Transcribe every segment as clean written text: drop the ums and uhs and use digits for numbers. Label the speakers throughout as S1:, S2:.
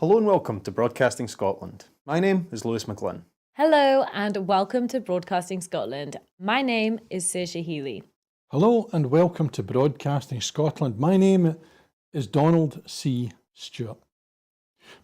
S1: Hello and welcome to Broadcasting Scotland. My name is Lewis McGlynn.
S2: Hello and welcome to Broadcasting Scotland. My name is Saoirse Healy.
S3: Hello and welcome to Broadcasting Scotland. My name is Donald C. Stewart.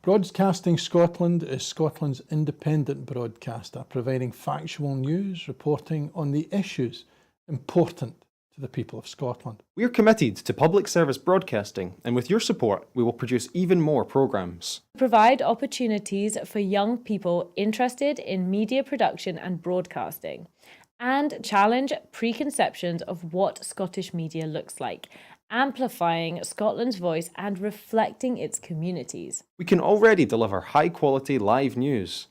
S3: Broadcasting Scotland is Scotland's independent broadcaster, providing factual news, reporting on the issues important to the people of Scotland.
S1: We are committed to public service broadcasting, and with your support, we will produce even more programmes.
S2: Provide opportunities for young people interested in media production and broadcasting, and challenge preconceptions of what Scottish media looks like, amplifying Scotland's voice and reflecting its communities.
S1: We can already deliver high-quality live news,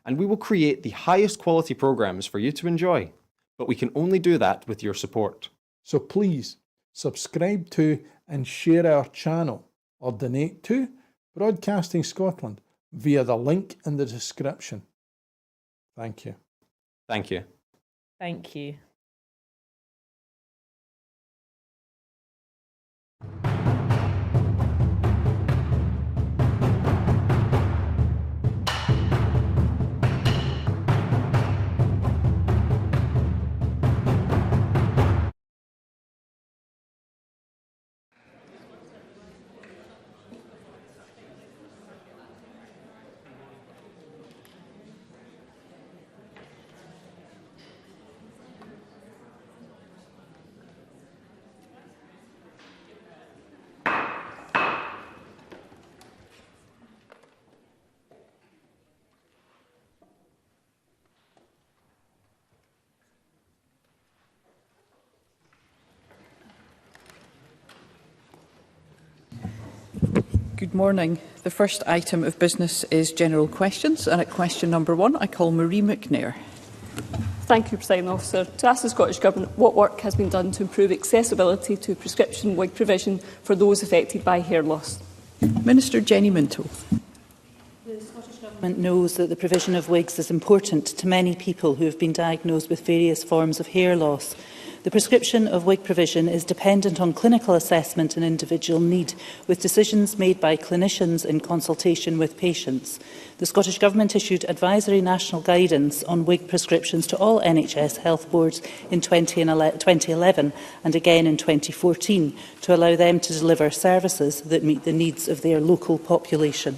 S1: and we will create the highest quality programmes for you to enjoy. But we can only do that with your support.
S3: So please subscribe to and share our channel or donate to Broadcasting Scotland via the link in the description. Thank you.
S1: Thank you.
S2: Thank you.
S4: Good morning. The first item of business is general questions, and at question number 1 I call Marie McNair.
S5: Thank you, Presiding Officer. To ask the Scottish Government what work has been done to improve accessibility to prescription wig provision for those affected by hair loss.
S4: Minister Jenny Minto.
S6: The Scottish Government knows that the provision of wigs is important to many people who have been diagnosed with various forms of hair loss. The prescription of wig provision is dependent on clinical assessment and individual need, with decisions made by clinicians in consultation with patients. The Scottish Government issued advisory national guidance on wig prescriptions to all NHS health boards in 2011 and again in 2014 to allow them to deliver services that meet the needs of their local population.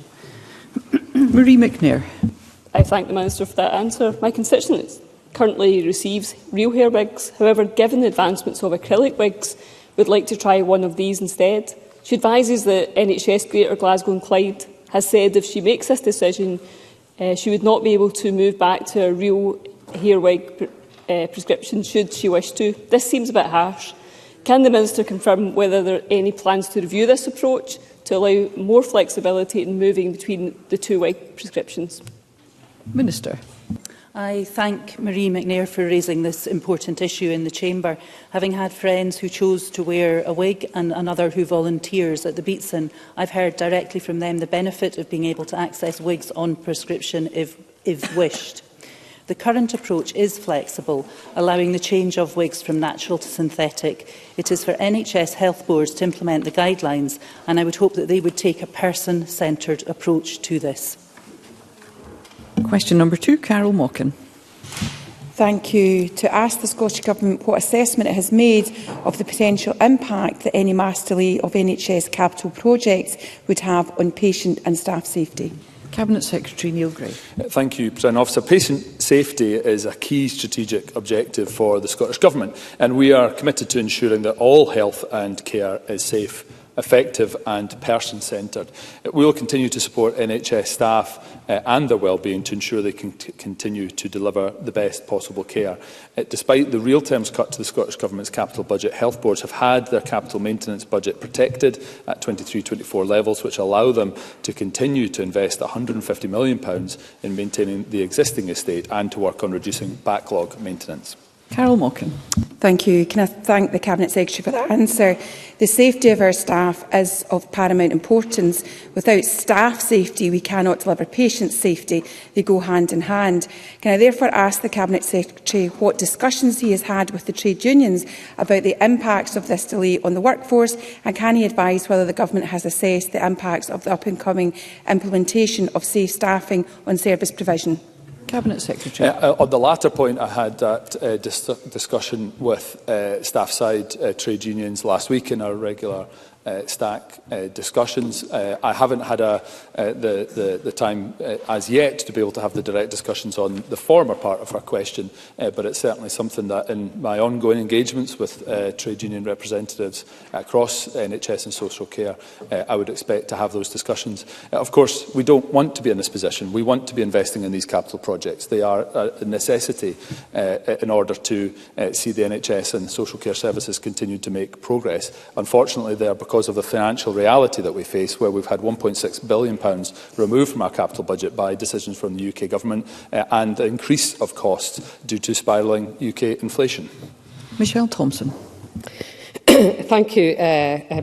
S4: Marie McNair.
S5: I thank the Minister for that answer. My constituent currently receives real hair wigs. However, given the advancements of acrylic wigs, would like to try one of these instead. She advises that NHS Greater Glasgow and Clyde has said if she makes this decision, she would not be able to move back to a real hair wig prescription should she wish to. This seems a bit harsh. Can the Minister confirm whether there are any plans to review this approach to allow more flexibility in moving between the two wig prescriptions?
S4: Minister.
S6: I thank Marie McNair for raising this important issue in the Chamber. Having had friends who chose to wear a wig and another who volunteers at the Beatson, I've heard directly from them the benefit of being able to access wigs on prescription if wished. The current approach is flexible, allowing the change of wigs from natural to synthetic. It is for NHS health boards to implement the guidelines, and I would hope that they would take a person-centred approach to this.
S4: Question number 2, Carol Mochan.
S7: Thank you. To ask the Scottish Government what assessment it has made of the potential impact that any mass delay of NHS capital projects would have on patient and staff safety.
S4: Cabinet Secretary Neil Gray.
S8: Thank you, President Officer. Patient safety is a key strategic objective for the Scottish Government, and we are committed to ensuring that all health and care is safe, effective and person-centred. We will continue to support NHS staff and their well-being to ensure they can continue to deliver the best possible care. Despite the real terms cut to the Scottish Government's capital budget, health boards have had their capital maintenance budget protected at 23-24 levels, which allow them to continue to invest £150 million in maintaining the existing estate and to work on reducing backlog maintenance.
S4: Carol Mochan.
S7: Thank you. Can I thank the Cabinet Secretary for that answer? The safety of our staff is of paramount importance. Without staff safety, we cannot deliver patient safety. They go hand in hand. Can I therefore ask the Cabinet Secretary what discussions he has had with the trade unions about the impacts of this delay on the workforce, and can he advise whether the Government has assessed the impacts of the up-and-coming implementation of safe staffing on service provision?
S4: Cabinet Secretary.
S8: On the latter point, I had that discussion with staff side trade unions last week in our regular stack discussions. I haven't had the time as yet to be able to have the direct discussions on the former part of her question, but it's certainly something that in my ongoing engagements with trade union representatives across NHS and social care, I would expect to have those discussions. Of course, we don't want to be in this position. We want to be investing in these capital projects. They are a necessity in order to see the NHS and social care services continue to make progress. Unfortunately, they are because of the financial reality that we face, where we've had £1.6 billion removed from our capital budget by decisions from the UK Government and the increase of costs due to spiralling UK inflation.
S4: Michelle Thompson.
S9: Thank you,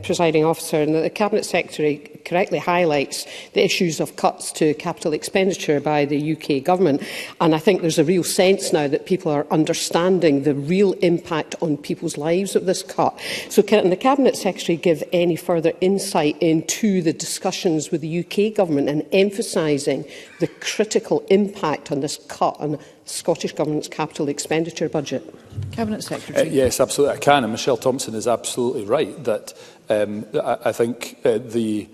S9: Presiding Officer. And the Cabinet Secretary correctly highlights the issues of cuts to capital expenditure by the UK Government. And I think there's a real sense now that people are understanding the real impact on people's lives of this cut. So can the Cabinet Secretary give any further insight into the discussions with the UK Government and emphasising the critical impact on this cut on the Scottish Government's capital expenditure budget?
S4: Cabinet Secretary.
S8: Yes, absolutely I can. And Michelle Thompson is absolutely right that I think the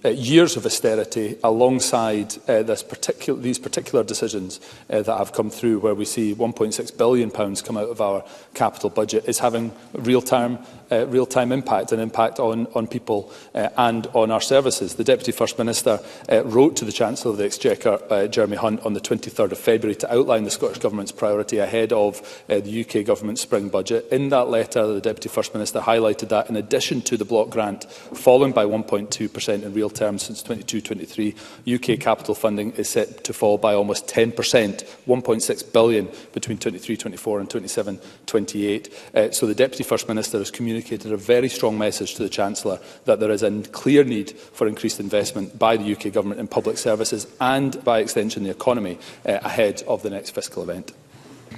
S8: years of austerity alongside these particular decisions that have come through, where we see £1.6 billion come out of our capital budget, is having real-time impact, an impact on people and on our services. The Deputy First Minister wrote to the Chancellor of the Exchequer, Jeremy Hunt, on the 23rd of February to outline the Scottish Government's priority ahead of the UK Government's spring budget. In that letter, the Deputy First Minister highlighted that in addition to the block grant falling by 1.2% in real terms since 22-23, UK capital funding is set to fall by almost 10%, £1.6 billion between 23-24 and 27-28. So the Deputy First Minister has communicated a very strong message to the Chancellor that there is a clear need for increased investment by the UK Government in public services and, by extension, the economy ahead of the next fiscal event.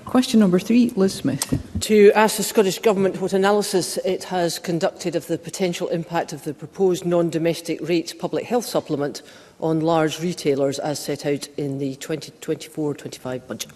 S4: Question number 3, Liz Smith.
S9: To ask the Scottish Government what analysis it has conducted of the potential impact of the proposed non-domestic rates public health supplement on large retailers as set out in the 2024-25 budget.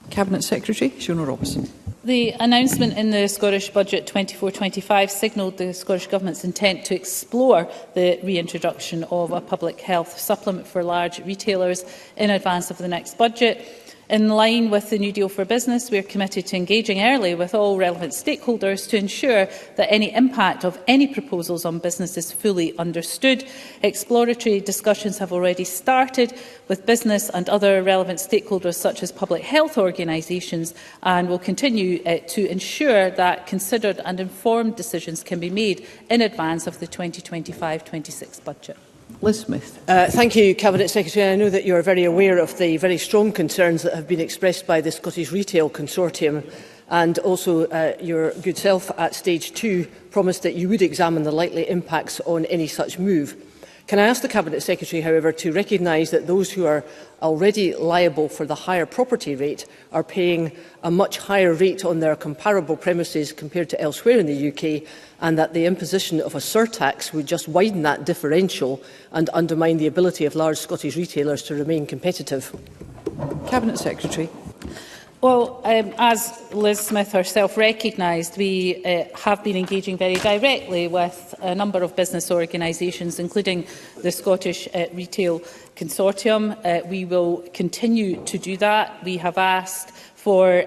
S4: Cabinet Secretary, Shona Robertson.
S10: The announcement in the Scottish Budget 24-25 signalled the Scottish Government's intent to explore the reintroduction of a public health supplement for large retailers in advance of the next budget. In line with the New Deal for Business, we are committed to engaging early with all relevant stakeholders to ensure that any impact of any proposals on business is fully understood. Exploratory discussions have already started with business and other relevant stakeholders such as public health organisations, and will continue to ensure that considered and informed decisions can be made in advance of the 2025-26 budget.
S4: Liz Smith.
S9: Thank you, Cabinet Secretary. I know that you are very aware of the very strong concerns that have been expressed by the Scottish Retail Consortium, and also your good self at Stage 2 promised that you would examine the likely impacts on any such move. Can I ask the Cabinet Secretary, however, to recognise that those who are already liable for the higher property rate are paying a much higher rate on their comparable premises compared to elsewhere in the UK, and that the imposition of a surtax would just widen that differential and undermine the ability of large Scottish retailers to remain competitive?
S4: Cabinet Secretary.
S10: Well, as Liz Smith herself recognised, we have been engaging very directly with a number of business organisations, including the Scottish Retail Consortium. We will continue to do that. We have asked for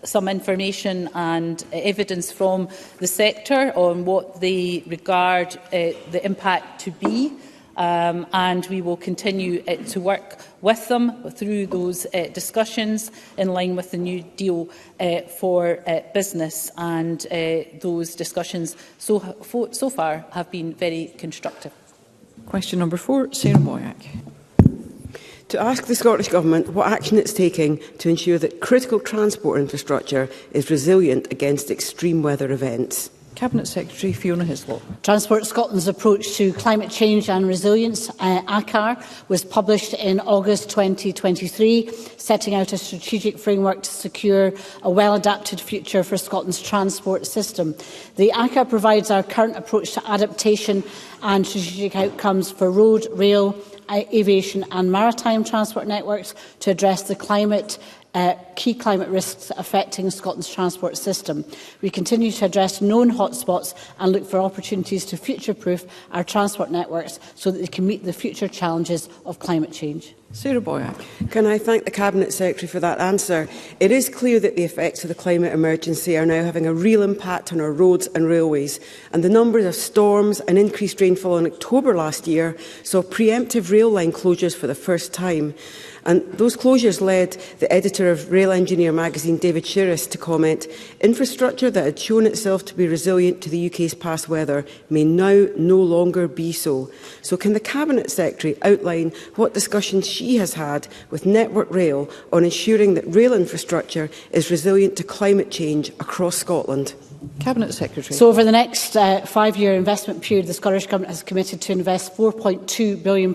S10: some information and evidence from the sector on what they regard the impact to be. And we will continue to work with them through those discussions in line with the New Deal for Business, and those discussions so far have been very constructive.
S4: Question number 4, Sarah Boyack.
S11: to ask the Scottish Government what action it's taking to ensure that critical transport infrastructure is resilient against extreme weather events.
S4: Cabinet Secretary Fiona Hislop.
S12: Transport Scotland's approach to climate change and resilience, ACAR, was published in August 2023, setting out a strategic framework to secure a well-adapted future for Scotland's transport system. The ACAR provides our current approach to adaptation and strategic outcomes for road, rail, aviation and maritime transport networks to address the key climate risks affecting Scotland's transport system. We continue to address known hotspots and look for opportunities to future-proof our transport networks so that they can meet the future challenges of climate change.
S4: Sarah Boyack.
S11: Can I thank the Cabinet Secretary for that answer? It is clear that the effects of the climate emergency are now having a real impact on our roads and railways, and the numbers of storms and increased rainfall in October last year saw preemptive rail line closures for the first time. And those closures led the editor of Rail Engineer magazine, David Shiris, to comment, infrastructure that had shown itself to be resilient to the UK's past weather may now no longer be so. So can the Cabinet Secretary outline what discussions she has had with Network Rail on ensuring that rail infrastructure is resilient to climate change across Scotland?
S4: Cabinet Secretary.
S12: So over the next 5-year investment period, the Scottish Government has committed to invest £4.2 billion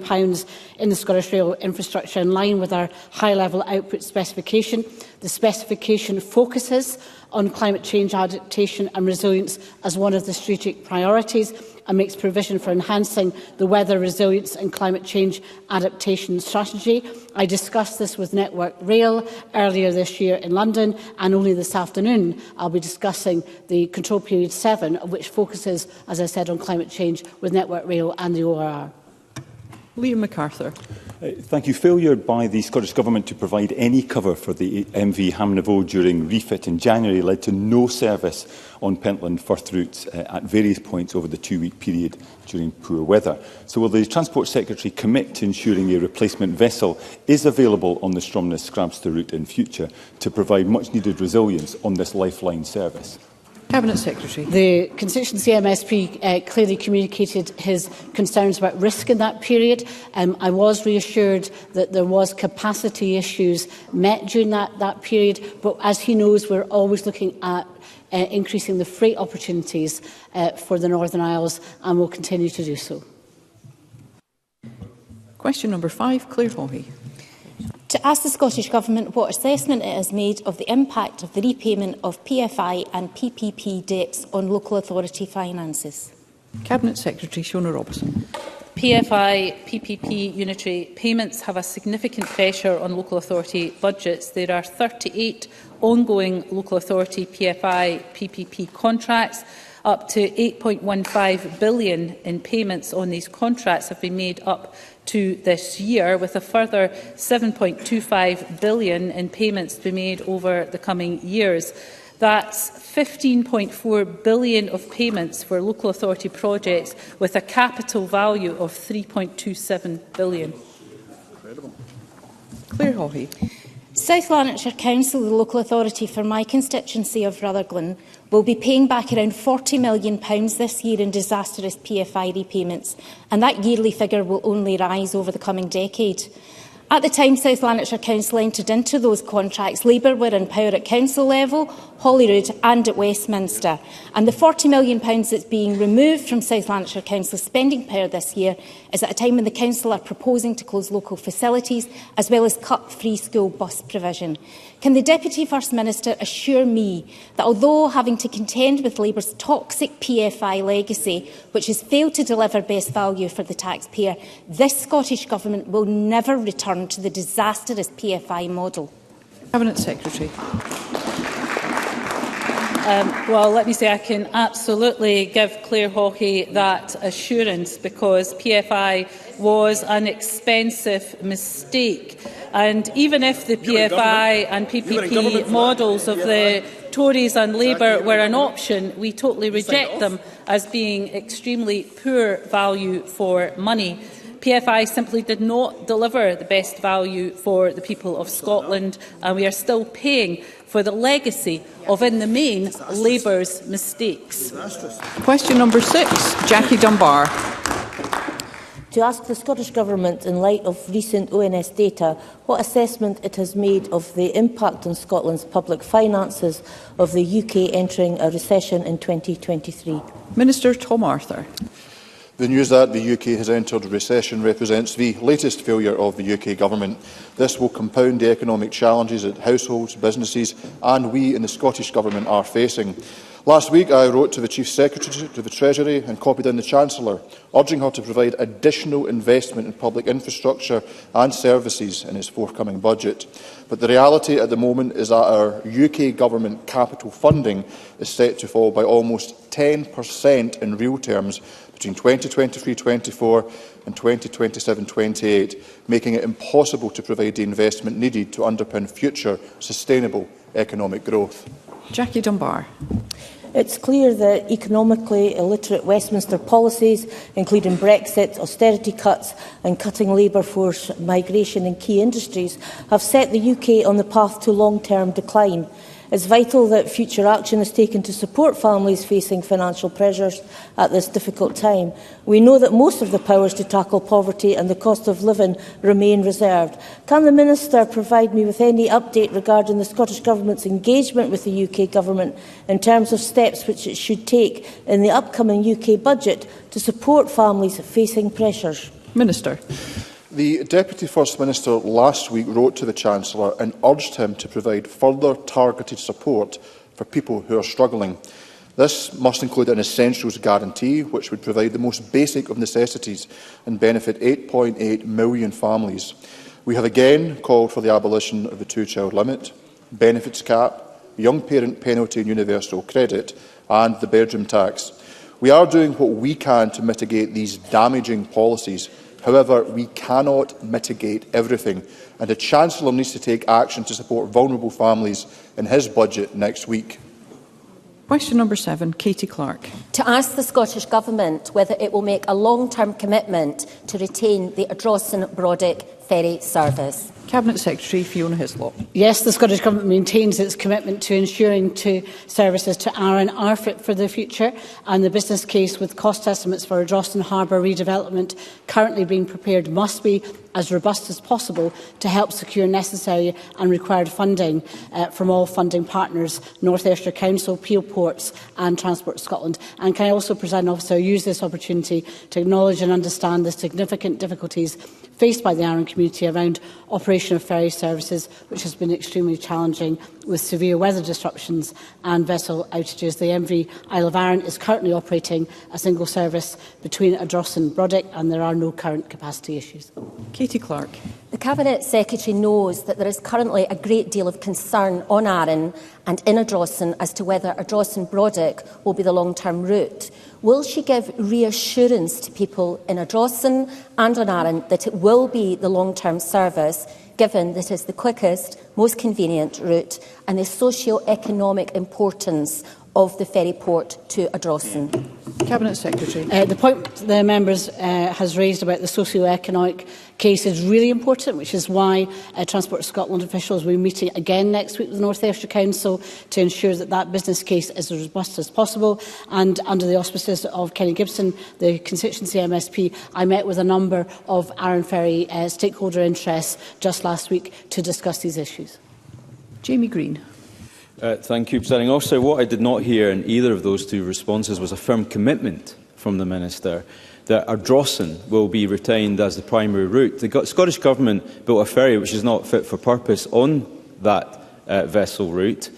S12: in the Scottish rail infrastructure in line with our high-level output specification. The specification focuses on climate change adaptation and resilience as one of the strategic priorities and makes provision for enhancing the weather resilience and climate change adaptation strategy. I discussed this with Network Rail earlier this year in London, and only this afternoon I'll be discussing the Control Period 7, which focuses, as I said, on climate change with Network Rail and the ORR.
S4: Liam MacArthur.
S13: Thank you. Failure by the Scottish Government to provide any cover for the MV Hamnavoe during refit in January led to no service on Pentland Firth routes at various points over the 2-week period during poor weather. So will the Transport Secretary commit to ensuring a replacement vessel is available on the Stromness-Scrabster route in future to provide much-needed resilience on this lifeline service?
S4: Cabinet Secretary.
S12: The constituency MSP clearly communicated his concerns about risk in that period. I was reassured that there was capacity issues met during that period, but as he knows, we're always looking at increasing the freight opportunities for the Northern Isles, and will continue to do so.
S4: Question number 5, Claire Hawley.
S14: To ask the Scottish Government what assessment it has made of the impact of the repayment of PFI and PPP debts on local authority finances.
S4: Cabinet Secretary Shona Robertson.
S10: PFI, PPP unitary payments have a significant pressure on local authority budgets. There are 38 ongoing local authority PFI, PPP contracts. Up to £8.15 billion in payments on these contracts have been made up to this year, with a further £7.25 billion in payments to be made over the coming years. That's £15.4 billion of payments for local authority projects with a capital value of £3.27 billion.
S4: Incredible. Claire Hawley.
S14: South Lanarkshire Council, the local authority for my constituency of Rutherglen, will be paying back around £40 million this year in disastrous PFI repayments, and that yearly figure will only rise over the coming decade. At the time South Lanarkshire Council entered into those contracts, Labour were in power at council level, Holyrood and at Westminster. And the £40 million that's being removed from South Lanarkshire Council's spending power this year is at a time when the Council are proposing to close local facilities as well as cut free school bus provision. Can the Deputy First Minister assure me that although having to contend with Labour's toxic PFI legacy, which has failed to deliver best value for the taxpayer, this Scottish Government will never return to the disastrous PFI model?
S4: Cabinet Secretary.
S10: Well, let me say I can absolutely give Claire Hawley that assurance, because PFI was an expensive mistake. And even if the PFI and PPP models of the Tories and Labour were an option, we totally reject them as being extremely poor value for money. PFI simply did not deliver the best value for the people of Scotland, and we are still paying for the legacy of, in the main, Labour's mistakes.
S4: Question number 6, Jackie Dunbar.
S15: to ask the Scottish Government, in light of recent ONS data, what assessment it has made of the impact on Scotland's public finances of the UK entering a recession in 2023.
S4: Minister Tom Arthur.
S16: The news that the UK has entered recession represents the latest failure of the UK Government. This will compound the economic challenges that households, businesses and we in the Scottish Government are facing. Last week I wrote to the Chief Secretary to the Treasury and copied in the Chancellor, urging her to provide additional investment in public infrastructure and services in its forthcoming budget. But the reality at the moment is that our UK Government capital funding is set to fall by almost 10% in real terms between 2023-24 and 2027-28, making it impossible to provide the investment needed to underpin future sustainable economic growth.
S4: Jackie Dunbar.
S15: It's clear that economically illiterate Westminster policies, including Brexit, austerity cuts and cutting labour force migration in key industries, have set the UK on the path to long-term decline. It's vital that future action is taken to support families facing financial pressures at this difficult time. We know that most of the powers to tackle poverty and the cost of living remain reserved. Can the Minister provide me with any update regarding the Scottish Government's engagement with the UK Government in terms of steps which it should take in the upcoming UK budget to support families facing pressures?
S4: Minister.
S16: The Deputy First Minister last week wrote to the Chancellor and urged him to provide further targeted support for people who are struggling. This must include an essentials guarantee, which would provide the most basic of necessities and benefit 8.8 million families. We have again called for the abolition of the two-child limit, benefits cap, young parent penalty and universal credit, and the bedroom tax. We are doing what we can to mitigate these damaging policies. However, we cannot mitigate everything, and the Chancellor needs to take action to support vulnerable families in his budget next week.
S4: Question number 7, Katie Clark.
S14: To ask the Scottish Government whether it will make a long-term commitment to retain the Ardrossan-Brodick ferry service.
S4: Cabinet Secretary Fiona Hislop.
S12: Yes, the Scottish Government maintains its commitment to ensuring services to Arran are fit for the future, and the business case with cost estimates for Ardrossan Harbour redevelopment currently being prepared must be as robust as possible to help secure necessary and required funding from all funding partners, North Ayrshire Council, Peel Ports and Transport Scotland. And can I also, Presiding Officer, use this opportunity to acknowledge and understand the significant difficulties faced by the Arran community around operation of ferry services, which has been extremely challenging with severe weather disruptions and vessel outages. The MV Isle of Arran is currently operating a single service between Ardrossan and Brodick, and there are no current capacity issues.
S4: Katie Clark.
S14: The Cabinet Secretary knows that there is currently a great deal of concern on Arran and in Ardrossan as to whether Ardrossan-Brodick will be the long-term route. Will she give reassurance to people in Ardrossan and on Arran that it will be the long-term service, given that it is the quickest, most convenient route and the socio-economic importance of the ferry port to Ardrossan?
S4: Cabinet Secretary.
S12: The point the members has raised about the socio-economic case is really important, which is why Transport Scotland officials will be meeting again next week with the North Ayrshire Council to ensure that that business case is as robust as possible. And under the auspices of Kenny Gibson, the constituency MSP, I met with a number of Arran Ferry stakeholder interests just last week to discuss these issues.
S4: Jamie Green.
S17: Thank you, Presiding Officer. What I did not hear in either of those two responses was a firm commitment from the Minister that Ardrossan will be retained as the primary route. The Scottish Government built a ferry which is not fit for purpose on that vessel route.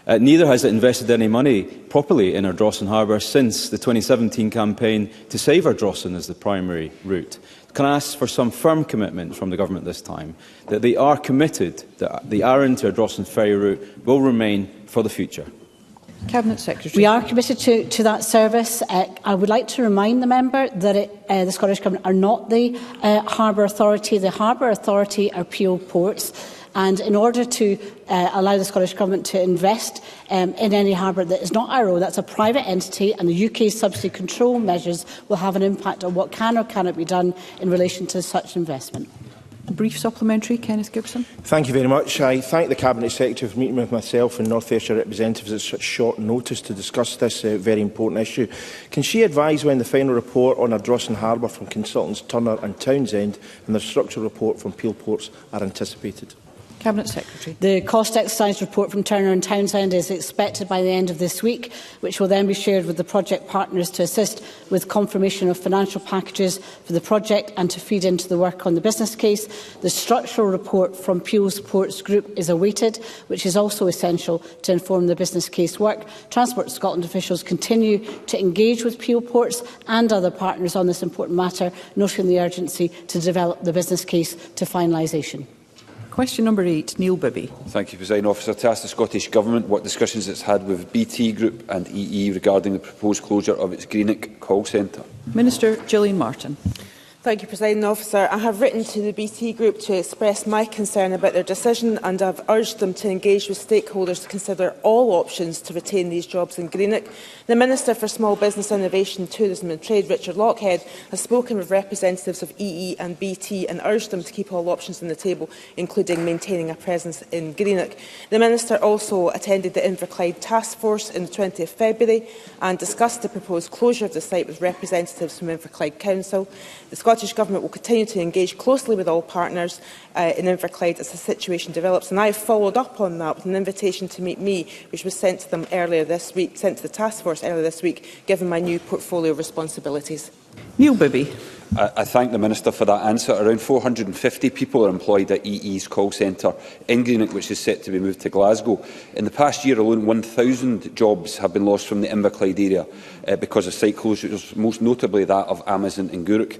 S17: Neither has it invested any money properly in Ardrossan Harbour since the 2017 campaign to save Ardrossan as the primary route. Can I ask for some firm commitment from the Government this time that they are committed that the Arran to Ardrossan ferry route will remain for the future?
S4: Cabinet Secretary.
S12: We are committed to that service. I would like to remind the member that the Scottish Government are not the Harbour Authority. The Harbour Authority are Peel Ports. And in order to allow the Scottish Government to invest in any harbour that is not IRO, that's a private entity, and the UK's subsidy control measures will have an impact on what can or cannot be done in relation to such investment.
S4: brief supplementary. Kenneth Gibson.
S18: Thank you very much. I thank the Cabinet Secretary for meeting with myself and North Ayrshire representatives at such short notice to discuss this very important issue. Can she advise when the final report on Ardrossan Harbour from consultants Turner and Townsend and the structural report from Peel Ports are anticipated?
S4: Cabinet Secretary.
S12: The cost exercise report from Turner and Townsend is expected by the end of this week, which will then be shared with the project partners to assist with confirmation of financial packages for the project and to feed into the work on the business case. The structural report from Peel Ports Group is awaited, which is also essential to inform the business case work. Transport Scotland officials continue to engage with Peel Ports and other partners on this important matter, noting the urgency to develop the business case to finalisation.
S4: Question number 8, Neil Bibby.
S19: Thank you, Presiding Officer. To ask the Scottish Government what discussions it's had with BT Group and EE regarding the proposed closure of its Greenock call centre.
S4: Minister Gillian Martin.
S20: Thank you, Presiding Officer. I have written to the BT Group to express my concern about their decision, and I have urged them to engage with stakeholders to consider all options to retain these jobs in Greenock. The Minister for Small Business Innovation, Tourism and Trade, Richard Lockhead, has spoken with representatives of EE and BT and urged them to keep all options on the table, including maintaining a presence in Greenock. The Minister also attended the Inverclyde Task Force on the 20th February and discussed the proposed closure of the site with representatives from Inverclyde Council. The Scottish Government will continue to engage closely with all partners in Inverclyde as the situation develops, and I have followed up on that with an invitation to meet me, which was sent to them earlier this week, sent to the task force earlier this week, given my new portfolio of responsibilities.
S4: Neil Bibby.
S19: I thank the Minister for that answer. Around 450 people are employed at EE's call centre in Greenock, which is set to be moved to Glasgow. In the past year alone, 1,000 jobs have been lost from the Inverclyde area because of site closures, most notably that of Amazon in Gourock.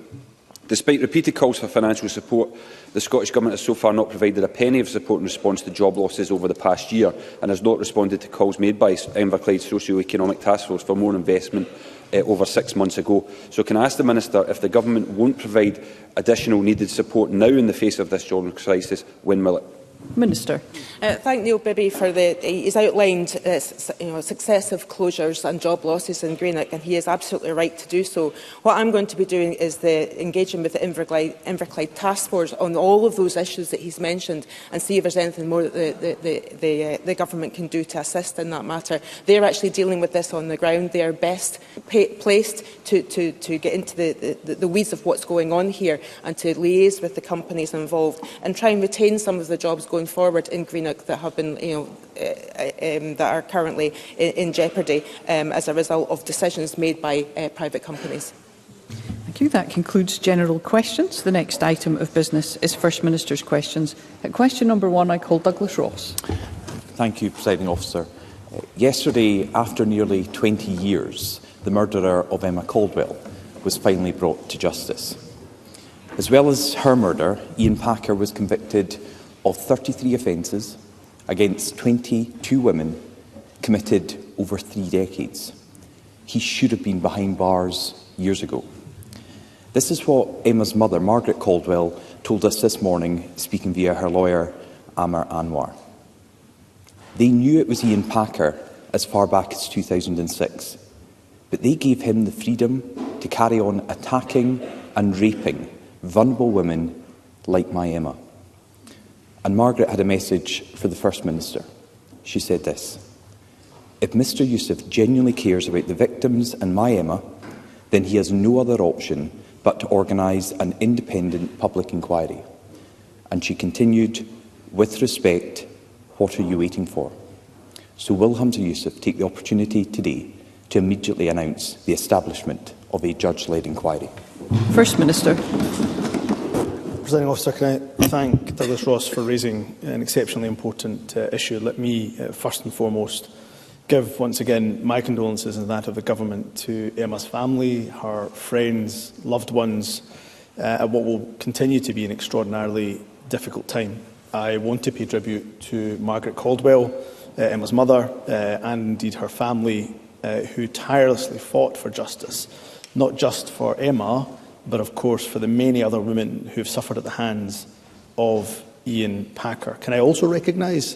S19: Despite repeated calls for financial support, the Scottish Government has so far not provided a penny of support in response to job losses over the past year and has not responded to calls made by Inverclyde Socio-Economic Task Force for more investment over 6 months ago. So can I ask the Minister if the Government won't provide additional needed support now in the face of this job crisis, when will it?
S4: Minister.
S20: Thank Neil Bibby for he's outlined successive closures and job losses in Greenock, and he is absolutely right to do so. What I'm going to be doing is engaging with the Inverclyde Task Force on all of those issues that he's mentioned and see if there's anything more that the Government can do to assist in that matter. They're actually dealing with this on the ground. They are best placed to get into the weeds of what's going on here and to liaise with the companies involved and try and retain some of the jobs going forward in Greenock that have been, that are currently in jeopardy as a result of decisions made by private companies.
S4: Thank you. That concludes general questions. The next item of business is First Minister's questions. At question number 1, I call Douglas Ross.
S21: Thank you, Presiding Officer. Yesterday, after nearly 20 years, the murderer of Emma Caldwell was finally brought to justice. As well as her murder, Ian Packer was convicted of 33 offences against 22 women committed over 3 decades. He should have been behind bars years ago. This is what Emma's mother, Margaret Caldwell, told us this morning, speaking via her lawyer, Amar Anwar. They knew it was Ian Packer as far back as 2006, but they gave him the freedom to carry on attacking and raping vulnerable women like my Emma. And Margaret had a message for the First Minister. She said this: if Mr Youssef genuinely cares about the victims and my Emma, then he has no other option but to organise an independent public inquiry. And she continued, with respect, what are you waiting for? So will Hamza Youssef take the opportunity today to immediately announce the establishment of a judge-led inquiry?
S4: First Minister.
S18: Presiding Officer, can I thank Douglas Ross for raising an exceptionally important issue. Let me, first and foremost, give once again my condolences and that of the Government to Emma's family, her friends, loved ones, at what will continue to be an extraordinarily difficult time. I want to pay tribute to Margaret Caldwell, Emma's mother, and indeed her family, who tirelessly fought for justice, not just for Emma, but of course for the many other women who have suffered at the hands of Ian Packer. Can I also recognise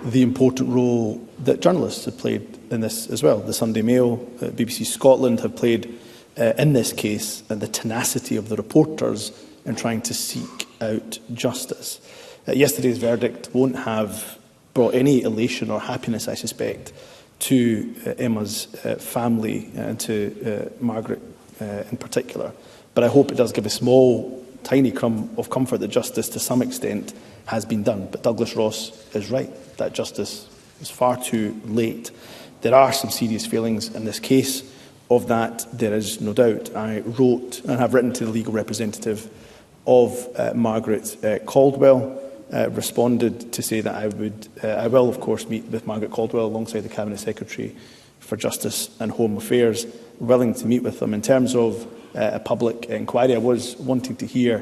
S18: the important role that journalists have played in this as well? The Sunday Mail, BBC Scotland have played in this case, and the tenacity of the reporters in trying to seek out justice. Yesterday's verdict won't have brought any elation or happiness, I suspect, to Emma's family and to Margaret in particular. But I hope it does give a small, tiny crumb of comfort that justice, to some extent, has been done. But Douglas Ross is right, that justice is far too late. There are some serious failings in this case. Of that, there is no doubt. I wrote and have written to the legal representative of Margaret Caldwell, responded to say that I will, of course, meet with Margaret Caldwell alongside the Cabinet Secretary for Justice and Home Affairs, willing to meet with them. In terms of a public inquiry, I was wanting to hear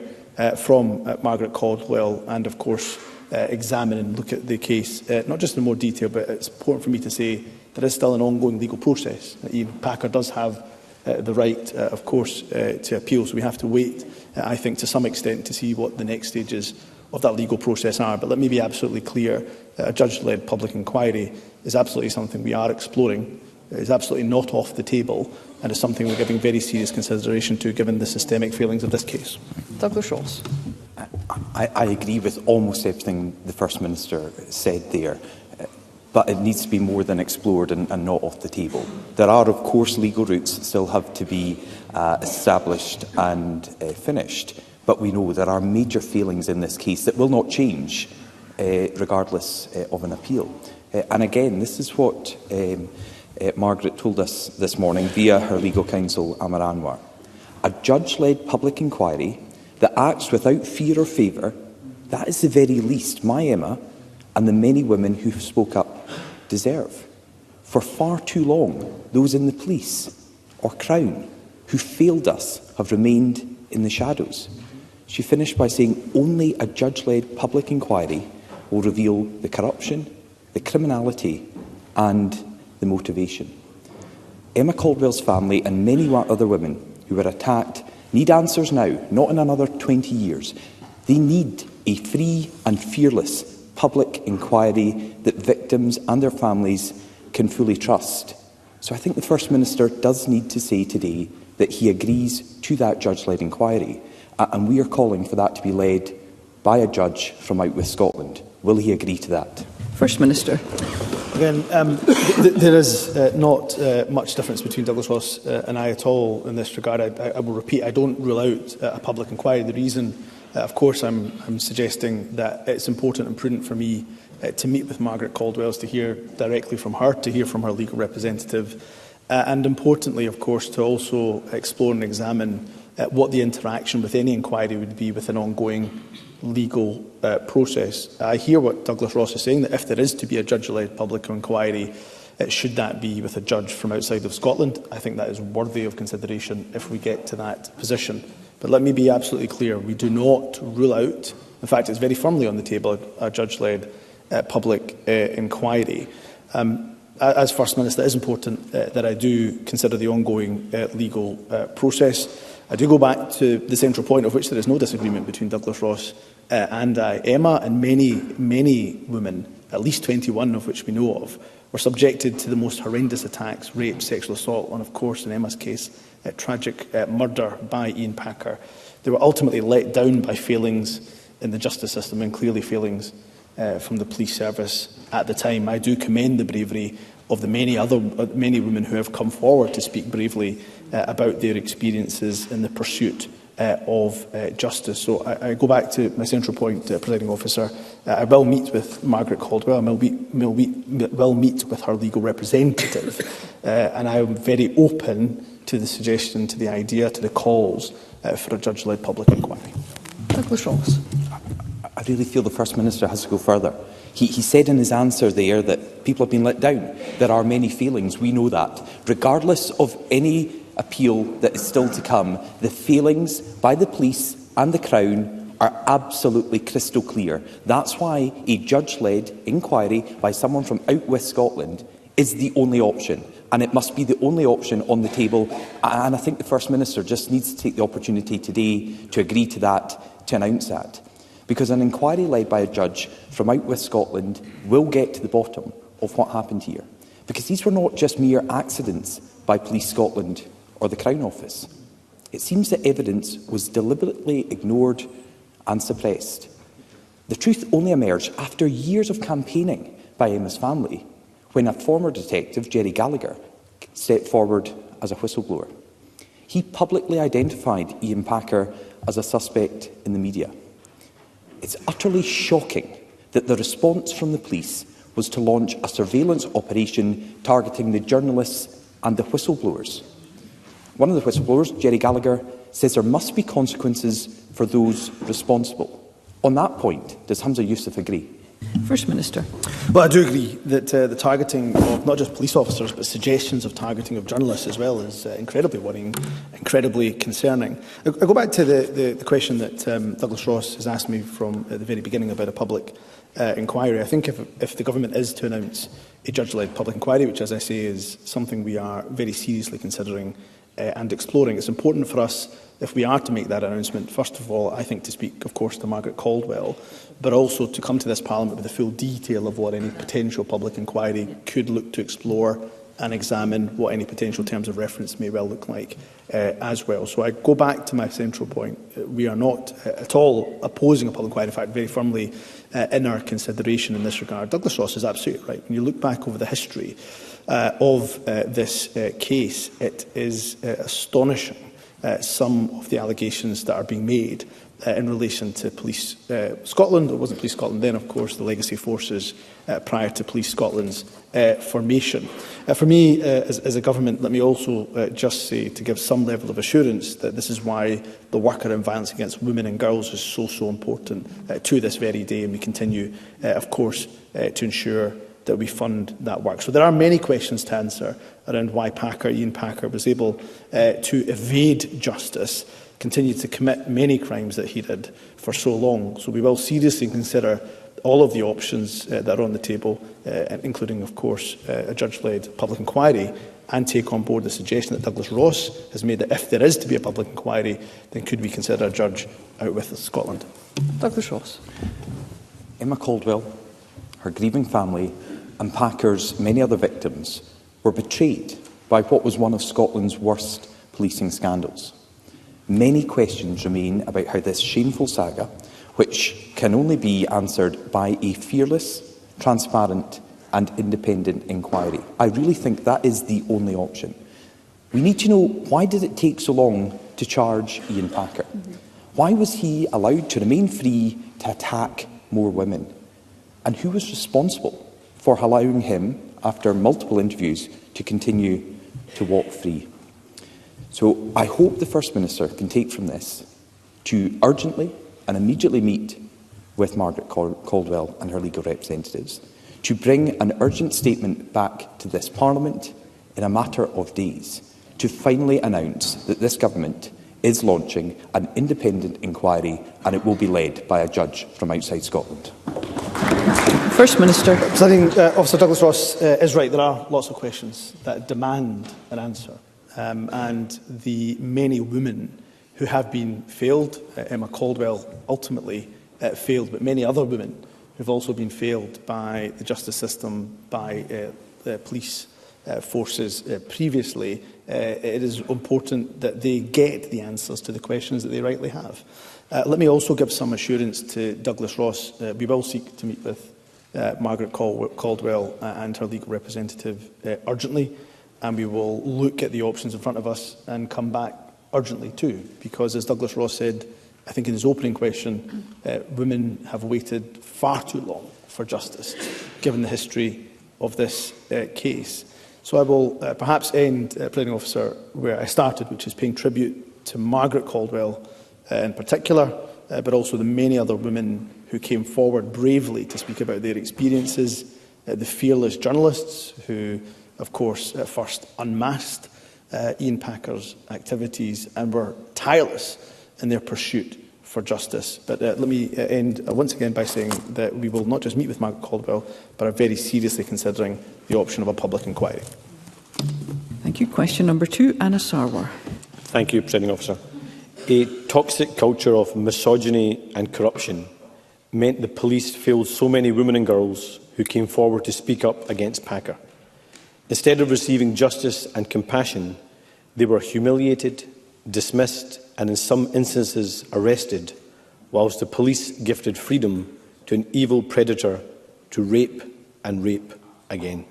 S18: from Margaret Caldwell and, of course, examine and look at the case, not just in more detail, but it's important for me to say there is still an ongoing legal process. Ian Packer does have the right, of course, to appeal, so we have to wait, I think, to some extent to see what the next stages of that legal process are. But let me be absolutely clear, a judge-led public inquiry is absolutely something we are exploring. It is absolutely not off the table, and is something we're giving very serious consideration to, given the systemic failings of this case.
S4: Douglas Ross.
S21: I agree with almost everything the First Minister said there. But it needs to be more than explored and not off the table. There are, of course, legal routes that still have to be established and finished. But we know there are major failings in this case that will not change regardless of an appeal. And again, this is what Margaret told us this morning via her legal counsel, Amar Anwar. A judge-led public inquiry that acts without fear or favour, that is the very least my Emma and the many women who spoke up deserve. For far too long, those in the police or Crown who failed us have remained in the shadows. She finished by saying only a judge-led public inquiry will reveal the corruption, the criminality and the motivation. Emma Caldwell's family and many other women who were attacked need answers now, not in another 20 years. They need a free and fearless public inquiry that victims and their families can fully trust. So I think the First Minister does need to say today that he agrees to that judge-led inquiry, and we are calling for that to be led by a judge from out with Scotland. Will he agree to that?
S4: First Minister.
S18: Again, there is not much difference between Douglas Ross and I at all in this regard. I will repeat, I don't rule out a public inquiry. The reason, of course, I'm suggesting that it's important and prudent for me to meet with Margaret Caldwell, to hear directly from her, to hear from her legal representative, and importantly, of course, to also explore and examine what the interaction with any inquiry would be with an ongoing legal process. I hear what Douglas Ross is saying, that if there is to be a judge-led public inquiry, should that be with a judge from outside of Scotland? I think that is worthy of consideration if we get to that position. But let me be absolutely clear, we do not rule out, in fact it's very firmly on the table, a judge-led public inquiry. As First Minister, it is important that I do consider the ongoing legal process. I do go back to the central point of which there is no disagreement between Douglas Ross and I. Emma and many women, at least 21 of which we know of, were subjected to the most horrendous attacks, rape, sexual assault, and of course, in Emma's case, tragic murder by Ian Packer. They were ultimately let down by failings in the justice system and clearly failings from the police service at the time. I do commend the bravery of the many women who have come forward to speak bravely about their experiences in the pursuit of justice. So I go back to my central point, Presiding Officer. I will meet with Margaret Caldwell, and will meet with her legal representative, and I am very open to the suggestion, to the idea, to the calls for a judge-led public inquiry.
S4: Douglas Ross.
S21: I really feel the First Minister has to go further. He said in his answer there that people have been let down. There are many failings, we know that. Regardless of any appeal that is still to come, the failings by the police and the Crown are absolutely crystal clear. That's why a judge-led inquiry by someone from out with Scotland is the only option, and it must be the only option on the table. And I think the First Minister just needs to take the opportunity today to agree to that, to announce that. Because an inquiry led by a judge from out with Scotland will get to the bottom of what happened here. Because these were not just mere accidents by Police Scotland or the Crown Office. It seems that evidence was deliberately ignored and suppressed. The truth only emerged after years of campaigning by Emma's family, when a former detective, Jerry Gallagher, stepped forward as a whistleblower. He publicly identified Ian Packer as a suspect in the media. It's utterly shocking that the response from the police was to launch a surveillance operation targeting the journalists and the whistleblowers. One of the whistleblowers, Jerry Gallagher, says there must be consequences for those responsible. On that point, does Hamza Youssef agree?
S4: First Minister.
S18: Well, I do agree that the targeting of not just police officers, but suggestions of targeting of journalists as well is incredibly worrying, incredibly concerning. I go back to the question that Douglas Ross has asked me from at the very beginning about a public inquiry. I think if the government is to announce a judge-led public inquiry, which, as I say, is something we are very seriously considering and exploring, it's important for us, if we are to make that announcement, first of all, I think to speak, of course, to Margaret Caldwell, but also to come to this Parliament with the full detail of what any potential public inquiry could look to explore and examine, what any potential terms of reference may well look like as well. So I go back to my central point. We are not at all opposing a public inquiry, in fact, very firmly in our consideration in this regard. Douglas Ross is absolutely right. When you look back over the history of this case, it is astonishing some of the allegations that are being made in relation to Police Scotland. It wasn't Police Scotland then, of course, the legacy forces prior to Police Scotland's formation. For me, as a government, let me also just say, to give some level of assurance, that this is why the work around violence against women and girls is so important to this very day, and we continue, of course, to ensure that we fund that work. So there are many questions to answer around why Ian Packer was able to evade justice, continue to commit many crimes that he did for so long. So we will seriously consider all of the options that are on the table, including, of course, a judge-led public inquiry, and take on board the suggestion that Douglas Ross has made that if there is to be a public inquiry, then could we consider a judge out with Scotland?
S4: Douglas Ross.
S21: Emma Caldwell, her grieving family, and Packer's many other victims were betrayed by what was one of Scotland's worst policing scandals. Many questions remain about how this shameful saga, which can only be answered by a fearless, transparent and independent inquiry. I really think that is the only option. We need to know, why did it take so long to charge Ian Packer? Why was he allowed to remain free to attack more women? And who was responsible for allowing him, after multiple interviews, to continue to walk free? So I hope the First Minister can take from this to urgently and immediately meet with Margaret Caldwell and her legal representatives, to bring an urgent statement back to this Parliament in a matter of days, to finally announce that this government is launching an independent inquiry, and it will be led by a judge from outside Scotland.
S4: First Minister.
S18: Presiding Officer Douglas Ross is right. There are lots of questions that demand an answer. And the many women who have been failed, Emma Caldwell ultimately failed, but many other women who have also been failed by the justice system, by the police forces previously, it is important that they get the answers to the questions that they rightly have. Let me also give some assurance to Douglas Ross. We will seek to meet with Margaret Caldwell and her legal representative urgently, and we will look at the options in front of us and come back urgently too, because, as Douglas Ross said, I think in his opening question, women have waited far too long for justice, given the history of this case. So I will perhaps end, Presiding Officer, where I started, which is paying tribute to Margaret Caldwell in particular, but also the many other women who came forward bravely to speak about their experiences, the fearless journalists who, of course, first unmasked Ian Packer's activities and were tireless in their pursuit for justice. But let me end once again by saying that we will not just meet with Margaret Caldwell, but are very seriously considering the option of a public inquiry.
S4: Thank you. Question number 2, Anna Sarwar.
S3: Thank you, Presiding Officer. A toxic culture of misogyny and corruption meant the police failed so many women and girls who came forward to speak up against Packer. Instead of receiving justice and compassion, they were humiliated, dismissed, and in some instances arrested whilst the police gifted freedom to an evil predator to rape and rape again.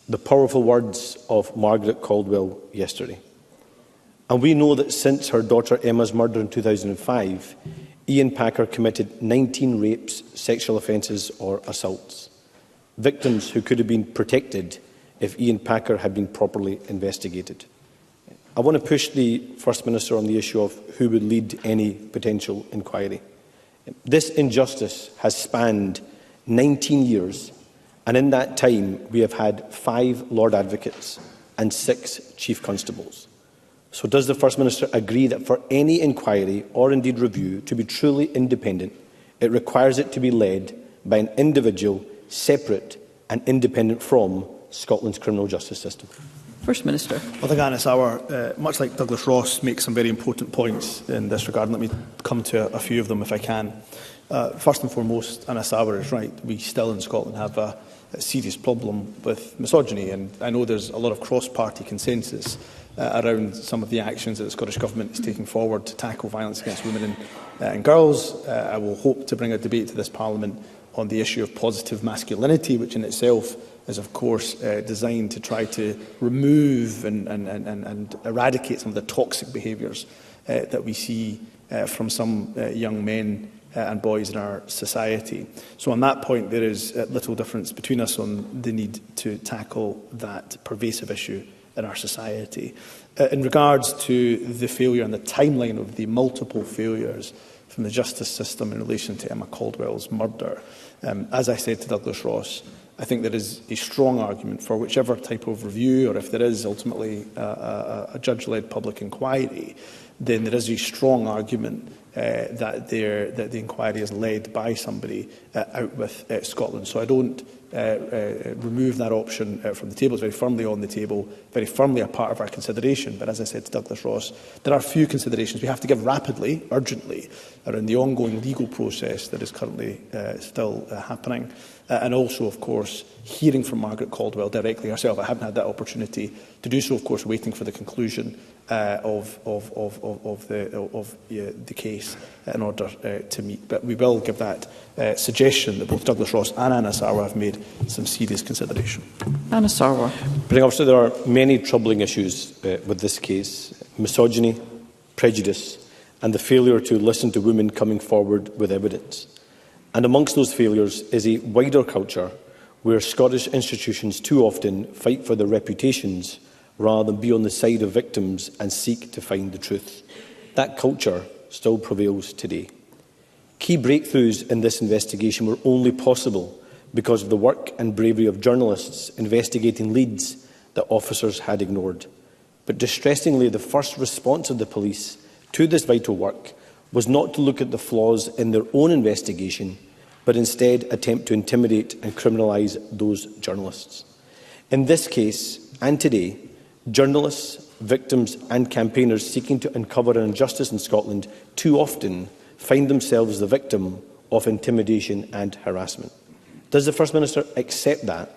S3: The powerful words of Margaret Caldwell yesterday. And we know that since her daughter Emma's murder in 2005, Ian Packer committed 19 rapes, sexual offences or assaults. Victims who could have been protected if Ian Packer had been properly investigated. I want to push the First Minister on the issue of who would lead any potential inquiry. This injustice has spanned 19 years, and in that time we have had 5 Lord Advocates and 6 Chief Constables. So does the First Minister agree that for any inquiry or indeed review to be truly independent, it requires it to be led by an individual separate and independent from Scotland's criminal justice system?
S4: First Minister.
S18: I think Anna Sauer, much like Douglas Ross, makes some very important points in this regard. Let me come to a few of them if I can. First and foremost, Anna Sauer is right. We still in Scotland have a serious problem with misogyny, and I know there's a lot of cross-party consensus around some of the actions that the Scottish Government is taking forward to tackle violence against women and girls. I will hope to bring a debate to this Parliament on the issue of positive masculinity, which in itself is, of course, designed to try to remove and eradicate some of the toxic behaviours that we see from some young men and boys in our society. So on that point, there is little difference between us on the need to tackle that pervasive issue in our society. In regards to the failure and the timeline of the multiple failures from the justice system in relation to Emma Caldwell's murder, as I said to Douglas Ross, I think there is a strong argument for whichever type of review, or if there is ultimately a judge-led public inquiry, then there is a strong argument that the inquiry is led by somebody out with Scotland. So I don't remove that option from the table. It's very firmly on the table, very firmly a part of our consideration. But as I said to Douglas Ross, there are few considerations we have to give rapidly, urgently, around the ongoing legal process that is currently still happening. And also, of course, hearing from Margaret Caldwell directly herself. I haven't had that opportunity to do so, of course, waiting for the conclusion of the case in order to meet. But we will give that suggestion that both Douglas Ross and Anna Sauer have made some serious consideration.
S4: Anna Sauer.
S3: But obviously there are many troubling issues with this case. Misogyny, prejudice and the failure to listen to women coming forward with evidence. And amongst those failures is a wider culture where Scottish institutions too often fight for their reputations rather than be on the side of victims and seek to find the truth. That culture still prevails today. Key breakthroughs in this investigation were only possible because of the work and bravery of journalists investigating leads that officers had ignored. But distressingly, the first response of the police to this vital work was not to look at the flaws in their own investigation, but instead attempt to intimidate and criminalise those journalists. In this case, and today, journalists, victims and campaigners seeking to uncover an injustice in Scotland too often find themselves the victim of intimidation and harassment. Does the First Minister accept that,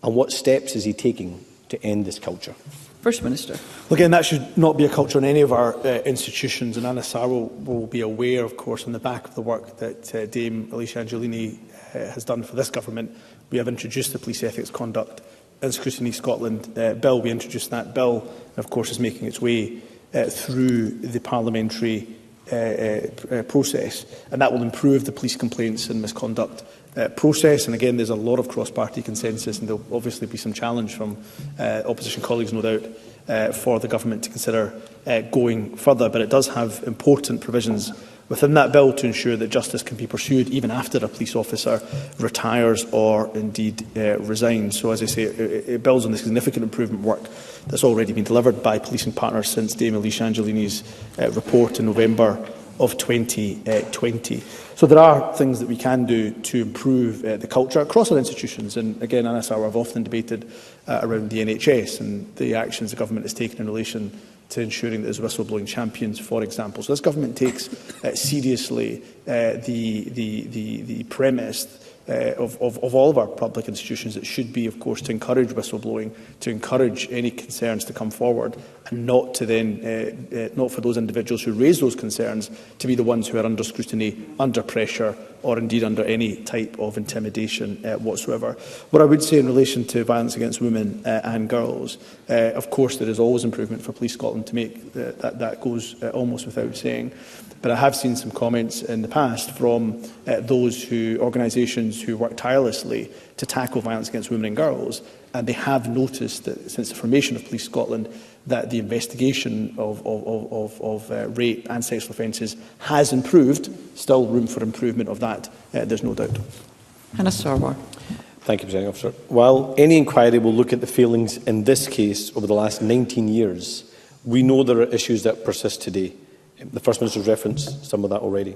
S3: and what steps is he taking to end this culture?
S4: First Minister.
S18: Again, that should not be a culture in any of our institutions, and Anna Sauer will be aware, of course, on the back of the work that Dame Alicia Angelini has done for this government. We have introduced the Police Ethics Conduct and Scrutiny Scotland bill. We introduced that bill, and of course is making its way through the parliamentary process, and that will improve the police complaints and misconduct process. And again, there's a lot of cross-party consensus, and there will obviously be some challenge from opposition colleagues, no doubt, for the government to consider going further. But it does have important provisions within that bill to ensure that justice can be pursued even after a police officer retires or indeed resigns. So, as I say, it builds on the significant improvement work that's already been delivered by policing partners since Dame Alicia Angelini's report in November of 2020. So there are things that we can do to improve the culture across our institutions. And again, Anna Sauer, I've often debated around the NHS and the actions the government has taken in relation to ensuring that there's whistleblowing champions, for example. So this government takes seriously the premise of all of our public institutions. It should be, of course, to encourage whistleblowing, to encourage any concerns to come forward, and not to then, not for those individuals who raise those concerns to be the ones who are under scrutiny, under pressure, or indeed under any type of intimidation whatsoever. What I would say in relation to violence against women and girls, of course there is always improvement for Police Scotland to make. That goes almost without saying. But I have seen some comments in the past from those organisations who work tirelessly to tackle violence against women and girls, and they have noticed that since the formation of Police Scotland that the investigation of rape and sexual offences has improved. Still room for improvement of that, there's no doubt.
S4: Hannah Sarwar.
S3: Thank you, Presiding Officer. While any inquiry will look at the failings in this case over the last 19 years, we know there are issues that persist today. The First Minister's referenced some of that already.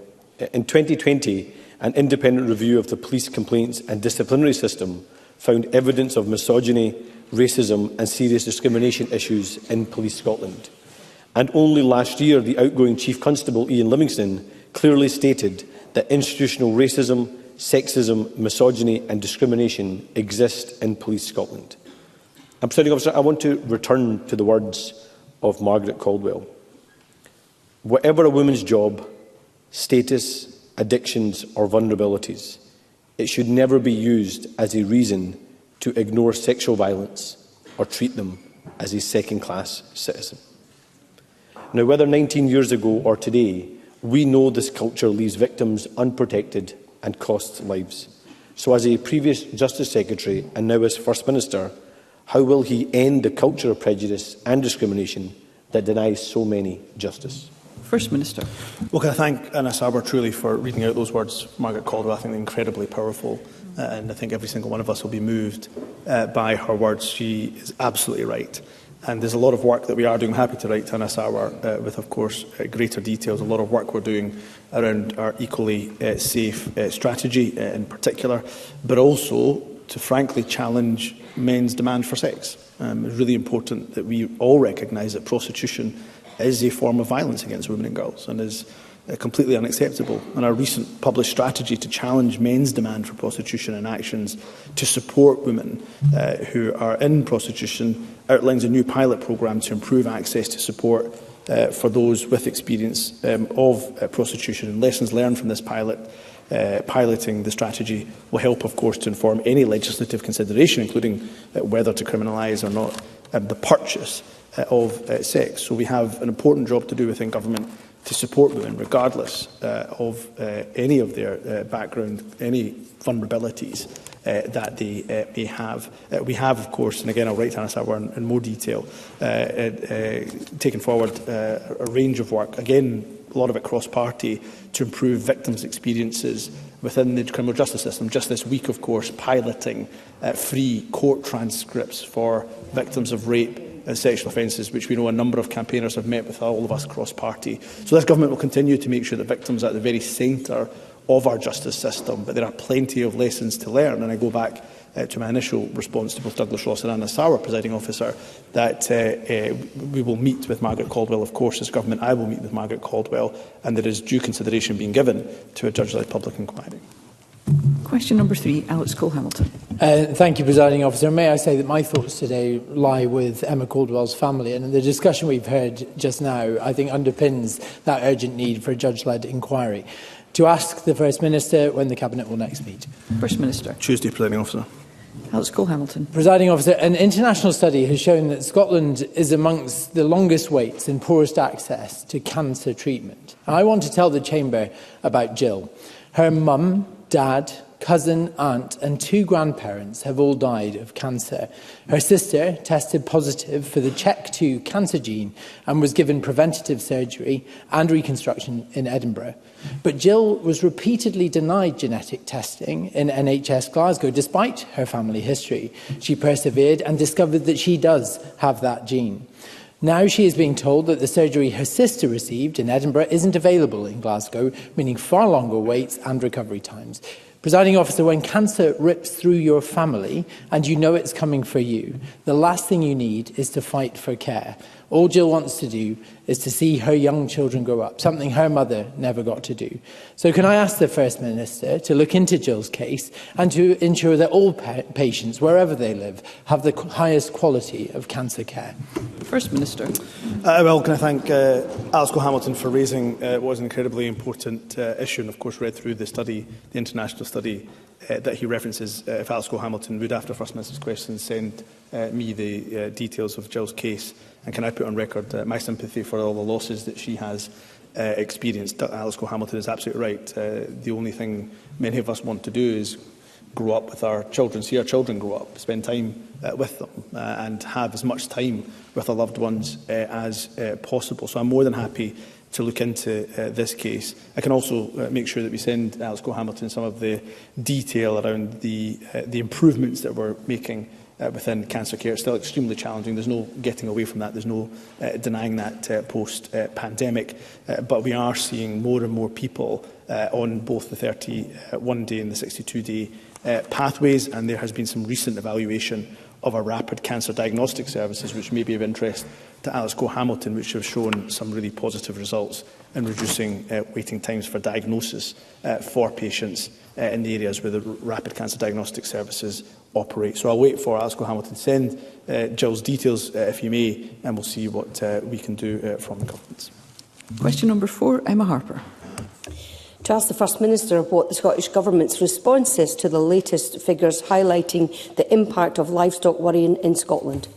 S3: In 2020, an independent review of the police complaints and disciplinary system found evidence of misogyny, racism and serious discrimination issues in Police Scotland. And only last year, the outgoing Chief Constable, Ian Livingston, clearly stated that institutional racism, sexism, misogyny and discrimination exist in Police Scotland. And, Presiding Officer, I want to return to the words of Margaret Caldwell. Whatever a woman's job, status, addictions or vulnerabilities, it should never be used as a reason to ignore sexual violence or treat them as a second-class citizen. Now, whether 19 years ago or today, we know this culture leaves victims unprotected and costs lives. So as a previous Justice Secretary and now as First Minister, how will he end the culture of prejudice and discrimination that denies so many justice?
S4: First Minister.
S18: Well, can I thank Anna Sarwar truly for reading out those words, Margaret Caldwell. I think they're incredibly powerful, and I think every single one of us will be moved by her words. She is absolutely right. And there's a lot of work that we are doing. I'm happy to write to Anna Sarwar with, of course, greater details. A lot of work we're doing around our equally safe strategy in particular, but also to frankly challenge men's demand for sex. It's really important that we all recognise that prostitution is a form of violence against women and girls and is completely unacceptable. And our recent published strategy to challenge men's demand for prostitution and actions to support women who are in prostitution outlines a new pilot programme to improve access to support for those with experience of prostitution. And lessons learned from this piloting the strategy will help, of course, to inform any legislative consideration, including whether to criminalise or not the purchase of sex. So we have an important job to do within government to support women, regardless of any of their background, any vulnerabilities that they may have. We have, of course, and again I'll write to Hannah Sarwar in more detail, taken forward a range of work, again a lot of it cross-party, to improve victims' experiences within the criminal justice system. Just this week, of course, piloting free court transcripts for victims of rape and sexual offences, which we know a number of campaigners have met with all of us cross-party. So this government will continue to make sure that victims are at the very centre of our justice system, but there are plenty of lessons to learn. And I go back to my initial response to both Douglas Ross and Anna Sarwar, Presiding Officer, that we will meet with Margaret Caldwell, of course, as government. I will meet with Margaret Caldwell, and there is due consideration being given to a judge-led public inquiry.
S4: Question number 3, Alex Cole-Hamilton.
S1: Thank you, Presiding Officer. May I say that my thoughts today lie with Emma Caldwell's family, and the discussion we've heard just now, I think, underpins that urgent need for a judge-led inquiry. To ask the First Minister when the Cabinet will next meet.
S4: First Minister.
S18: Tuesday, Presiding Officer.
S4: Alex Cole-Hamilton.
S1: Presiding Officer, an international study has shown that Scotland is amongst the longest waits and poorest access to cancer treatment. I want to tell the Chamber about Jill. Her mum, dad, cousin, aunt and 2 grandparents have all died of cancer. Her sister tested positive for the CHEK2 cancer gene and was given preventative surgery and reconstruction in Edinburgh. But Jill was repeatedly denied genetic testing in NHS Glasgow despite her family history. She persevered and discovered that she does have that gene. Now she is being told that the surgery her sister received in Edinburgh isn't available in Glasgow, meaning far longer waits and recovery times. Presiding Officer, when cancer rips through your family and you know it's coming for you, the last thing you need is to fight for care. All Jill wants to do is to see her young children grow up, something her mother never got to do. So can I ask the First Minister to look into Jill's case and to ensure that all patients, wherever they live, have the highest quality of cancer care?
S4: First Minister.
S18: Well, can I thank Alice Hamilton for raising what was an incredibly important issue, and of course read through the study, the international study that he references. If Alice Hamilton would, after First Minister's question, send me the details of Jill's case, and can I put on record my sympathy for all the losses that she has experienced. Alice Hamilton is absolutely right. The only thing many of us want to do is grow up with our children, see our children grow up, spend time with them, and have as much time with our loved ones as possible. So I'm more than happy to look into this case. I can also make sure that we send Alice Hamilton some of the detail around the improvements that we're making within cancer care. It's still extremely challenging. There's no getting away from that. There's no denying that post-pandemic. But we are seeing more and more people on both the 31-day and the 62-day pathways, and there has been some recent evaluation of our rapid cancer diagnostic services, which may be of interest to Alice Hamilton, which have shown some really positive results in reducing waiting times for diagnosis for patients in the areas where the rapid cancer diagnostic services operate. So I'll wait for Alice Hamilton to send Jill's details, if you may, and we'll see what we can do from the government.
S4: Question number 4, Emma Harper.
S2: To ask the First Minister what the Scottish Government's response is to the latest figures highlighting the impact of livestock worrying in Scotland.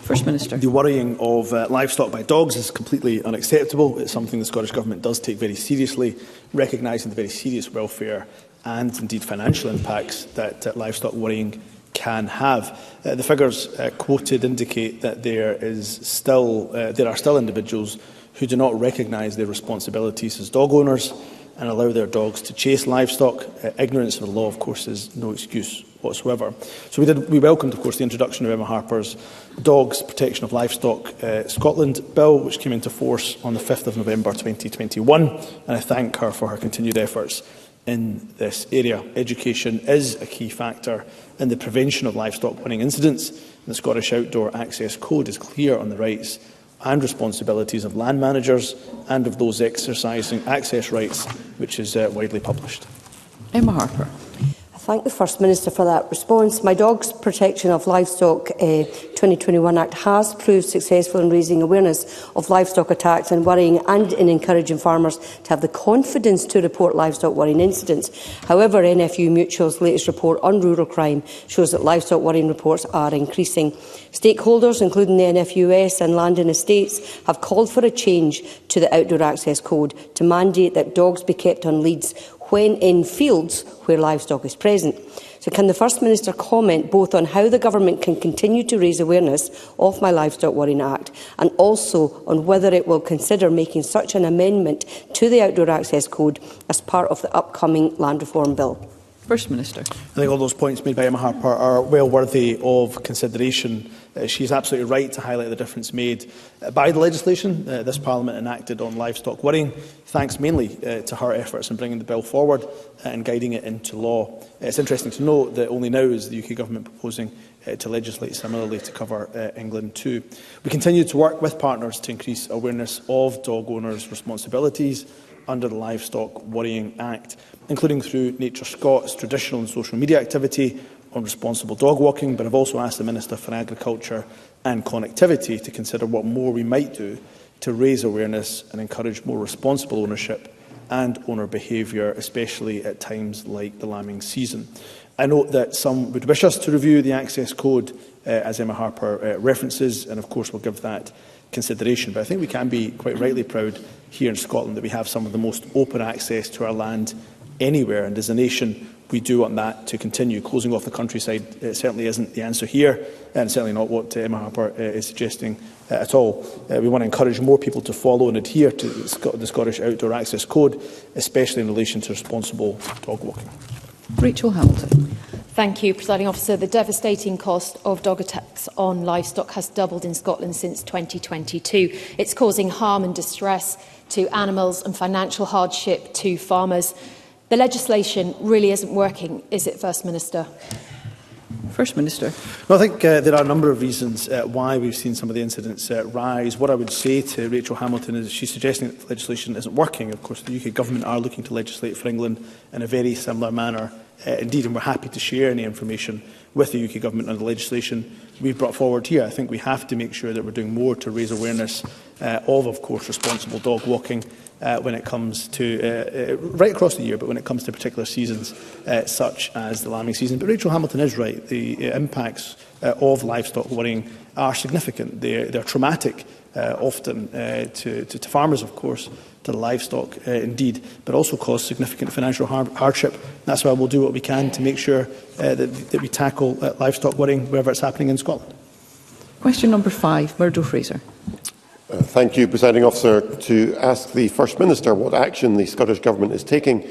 S4: First Minister.
S18: The worrying of livestock by dogs is completely unacceptable. It's something the Scottish Government does take very seriously, recognising the very serious welfare and indeed financial impacts that livestock worrying can have. The figures quoted indicate that there are still individuals who do not recognise their responsibilities as dog owners and allow their dogs to chase livestock. Ignorance of the law, of course, is no excuse whatsoever. So we welcomed, of course, the introduction of Emma Harper's Dogs Protection of Livestock Scotland Bill, which came into force on the 5th of November 2021, and I thank her for her continued efforts in this area. Education is a key factor in the prevention of livestock worrying incidents. The Scottish Outdoor Access Code is clear on the rights and responsibilities of land managers and of those exercising access rights, which is widely published.
S4: Emma Harper.
S2: I thank the First Minister for that response. My Dogs Protection of Livestock 2021 Act has proved successful in raising awareness of livestock attacks and worrying, and in encouraging farmers to have the confidence to report livestock worrying incidents. However, NFU Mutual's latest report on rural crime shows that livestock worrying reports are increasing. Stakeholders, including the NFUS and Land and Estates, have called for a change to the Outdoor Access Code to mandate that dogs be kept on leads when in fields where livestock is present. So can the First Minister comment both on how the Government can continue to raise awareness of my Livestock Worrying Act, and also on whether it will consider making such an amendment to the Outdoor Access Code as part of the upcoming Land Reform Bill?
S4: First Minister.
S18: I think all those points made by Emma Harper are well worthy of consideration. She is absolutely right to highlight the difference made by the legislation this Parliament enacted on livestock worrying, thanks mainly to her efforts in bringing the bill forward and guiding it into law. It's interesting to note that only now is the UK Government proposing to legislate similarly to cover England too. We continue to work with partners to increase awareness of dog owners' responsibilities under the Livestock Worrying Act, including through Nature Scott's traditional and social media activity on responsible dog walking, but I've also asked the Minister for Agriculture and Connectivity to consider what more we might do to raise awareness and encourage more responsible ownership and owner behaviour, especially at times like the lambing season. I note that some would wish us to review the access code, as Emma Harper references, and of course we'll give that consideration. But I think we can be quite rightly proud here in Scotland that we have some of the most open access to our land anywhere, and as a nation we do want that to continue. Closing off the countryside certainly isn't the answer here, and certainly not what Emma Harper is suggesting at all. We want to encourage more people to follow and adhere to the Scottish Outdoor Access Code, especially in relation to responsible dog walking.
S4: Rachel Hamilton.
S22: Thank you, Presiding Officer. The devastating cost of dog attacks on livestock has doubled in Scotland since 2022. It's causing harm and distress to animals and financial hardship to farmers. The legislation really isn't working, is it, First Minister?
S4: First Minister.
S18: Well, I think there are a number of reasons why we've seen some of the incidents rise. What I would say to Rachel Hamilton is she's suggesting that legislation isn't working. Of course, the UK Government are looking to legislate for England in a very similar manner indeed, and we're happy to share any information with the UK Government on the legislation we've brought forward here. I think we have to make sure that we're doing more to raise awareness of course, responsible dog walking when it comes to, right across the year, but when it comes to particular seasons such as the lambing season. But Rachel Hamilton is right. The impacts of livestock worrying are significant. They're traumatic, often to farmers, of course, to the livestock indeed, but also cause significant financial hardship. That's why we'll do what we can to make sure that we tackle livestock worrying wherever it's happening in Scotland.
S4: Question number 5, Murdo Fraser.
S5: Thank you, Presiding Officer. To ask the First Minister what action the Scottish Government is taking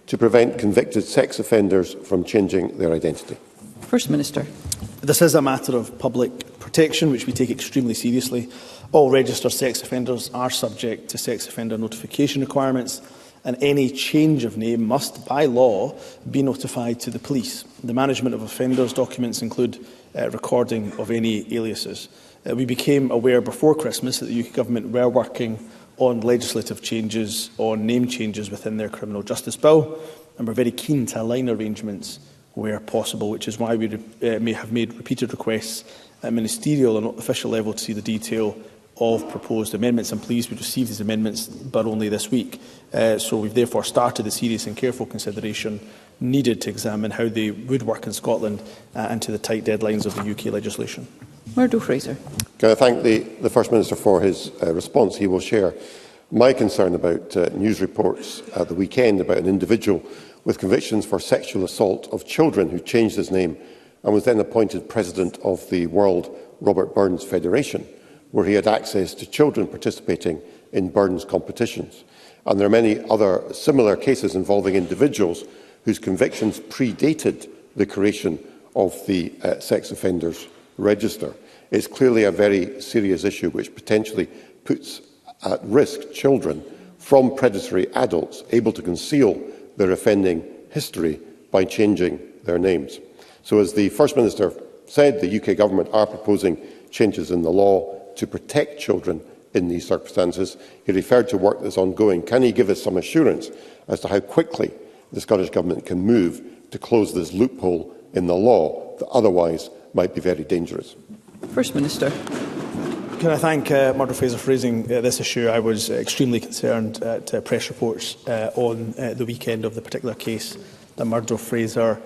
S5: to prevent convicted sex offenders from changing their identity.
S4: First Minister.
S18: This is a matter of public protection, which we take extremely seriously. All registered sex offenders are subject to sex offender notification requirements, and any change of name must, by law, be notified to the police. The management of offenders' documents include recording of any aliases. We became aware before Christmas that the UK Government were working on legislative changes, on name changes within their criminal justice bill, and we're very keen to align arrangements where possible, which is why we may have made repeated requests at ministerial and official level to see the detail of proposed amendments. I'm pleased we received these amendments, but only this week. So we've therefore started the serious and careful consideration needed to examine how they would work in Scotland and to the tight deadlines of the UK legislation.
S4: Murdo Fraser.
S5: Can I thank the First Minister for his response? He will share my concern about news reports at the weekend about an individual with convictions for sexual assault of children who changed his name and was then appointed President of the World Robert Burns Federation, where he had access to children participating in Burns competitions. And there are many other similar cases involving individuals whose convictions predated the creation of the sex offenders register. It's clearly a very serious issue which potentially puts at risk children from predatory adults able to conceal their offending history by changing their names. So, as the First Minister said, the UK Government are proposing changes in the law to protect children in these circumstances. He referred to work that's ongoing. Can he give us some assurance as to how quickly the Scottish Government can move to close this loophole in the law that otherwise might be very dangerous?
S4: First Minister.
S18: Can I thank Murdo Fraser for raising this issue? I was extremely concerned at press reports on the weekend of the particular case that Murdo Fraser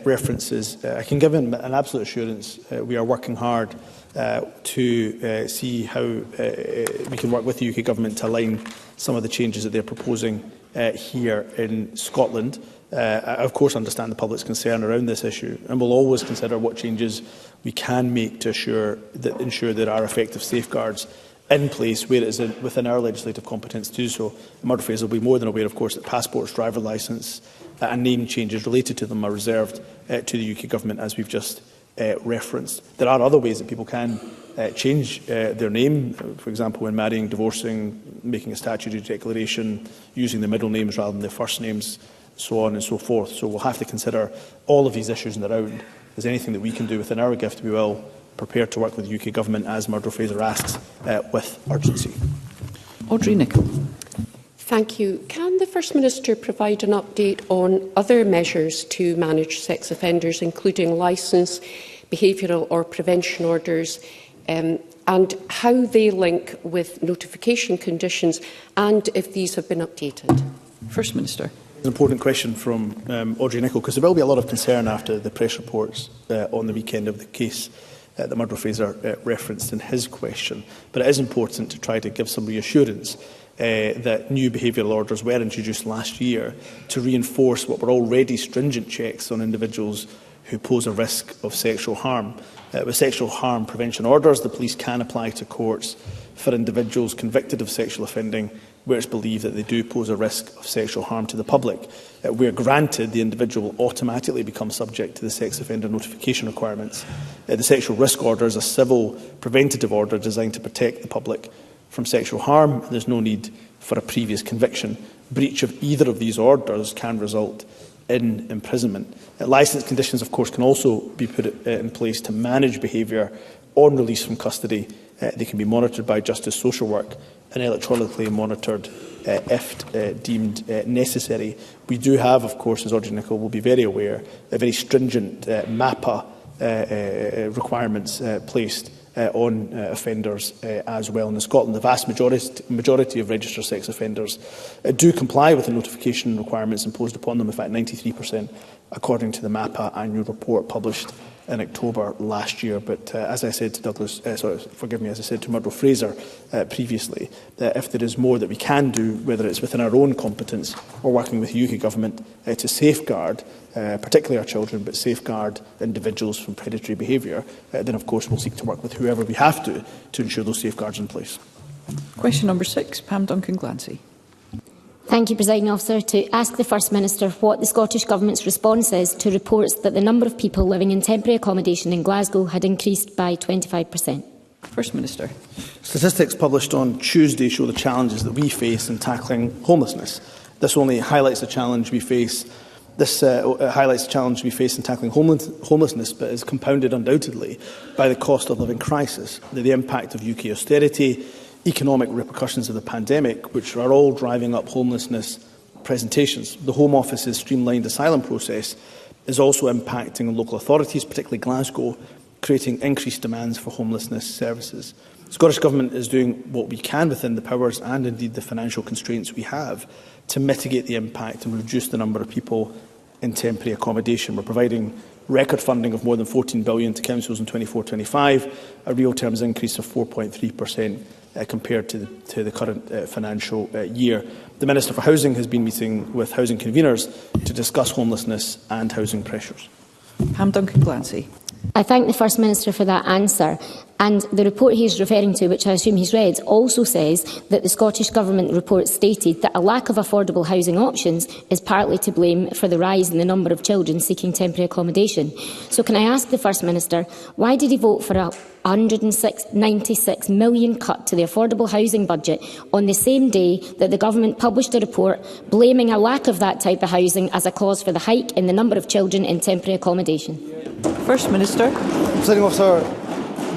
S18: references. I can give him an absolute assurance. We are working hard to see how we can work with the UK Government to align some of the changes that they're proposing here in Scotland. I, of course, understand the public's concern around this issue, and will always consider what changes we can make to ensure there are effective safeguards in place where it is within our legislative competence to do so. Murdo Fraser will be more than aware, of course, that passports, driver licence and name changes related to them are reserved to the UK Government, as we've just referenced. There are other ways that people can change their name, for example, when marrying, divorcing, making a statutory declaration, using their middle names rather than their first names, so on and so forth. So we'll have to consider all of these issues in the round. If there's anything that we can do within our gift, we will, prepared to work with the UK Government, as Murdo Fraser asks, with urgency.
S4: Audrey Nicholl.
S6: Thank you. Can the First Minister provide an update on other measures to manage sex offenders, including licence, behavioural or prevention orders, and how they link with notification conditions, and if these have been updated?
S4: First Minister.
S18: It's an important question from Audrey Nicholl, because there will be a lot of concern after the press reports on the weekend of the case that Murdo Fraser referenced in his question. But it is important to try to give some reassurance that new behavioural orders were introduced last year to reinforce what were already stringent checks on individuals who pose a risk of sexual harm. With sexual harm prevention orders, the police can apply to courts for individuals convicted of sexual offending where it's believed that they do pose a risk of sexual harm to the public. Where granted, the individual will automatically become subject to the sex offender notification requirements. The sexual risk order is a civil preventative order designed to protect the public from sexual harm. There's no need for a previous conviction. Breach of either of these orders can result in imprisonment. Licence conditions, of course, can also be put in place to manage behaviour on release from custody. They can be monitored by Justice Social Work and electronically monitored if deemed necessary. We do have, of course, as Audrey Nicholl will be very aware, a very stringent MAPA requirements placed on offenders as well. And in Scotland, the vast majority of registered sex offenders do comply with the notification requirements imposed upon them. In fact, 93%, according to the MAPA annual report published in October last year. But as I said to as I said to Murdo Fraser previously, that if there is more that we can do, whether it's within our own competence or working with the UK Government to safeguard, particularly our children, but safeguard individuals from predatory behaviour, then of course we'll seek to work with whoever we have to ensure those safeguards in place.
S4: Question number 6, Pam Duncan-Glancy.
S14: Thank you, Presiding Officer. To ask the First Minister what the Scottish Government's response is to reports that the number of people living in temporary accommodation in Glasgow had increased by 25%.
S4: First Minister.
S18: Statistics published on Tuesday show the challenges that we face in tackling homelessness. This only highlights the challenge we face. Highlights the challenge we face in tackling homelessness, but is compounded undoubtedly by the cost of living crisis, the impact of UK austerity, economic repercussions of the pandemic, which are all driving up homelessness presentations. The Home Office's streamlined asylum process is also impacting on local authorities, particularly Glasgow, creating increased demands for homelessness services. The Scottish Government is doing what we can within the powers and indeed the financial constraints we have to mitigate the impact and reduce the number of people in temporary accommodation. We're providing record funding of more than £14 billion to councils in 24-25, a real terms increase of 4.3%. Compared to the current financial year. The Minister for Housing has been meeting with housing conveners to discuss homelessness and housing pressures.
S4: Pam Duncan-Glancy.
S14: I thank the First Minister for that answer. And the report he is referring to, which I assume he's read, also says that the Scottish Government report stated that a lack of affordable housing options is partly to blame for the rise in the number of children seeking temporary accommodation. So can I ask the First Minister, why did he vote for a £196 million cut to the affordable housing budget on the same day that the Government published a report blaming a lack of that type of housing as a cause for the hike in the number of children in temporary accommodation?
S4: First Minister.
S18: Presiding Officer,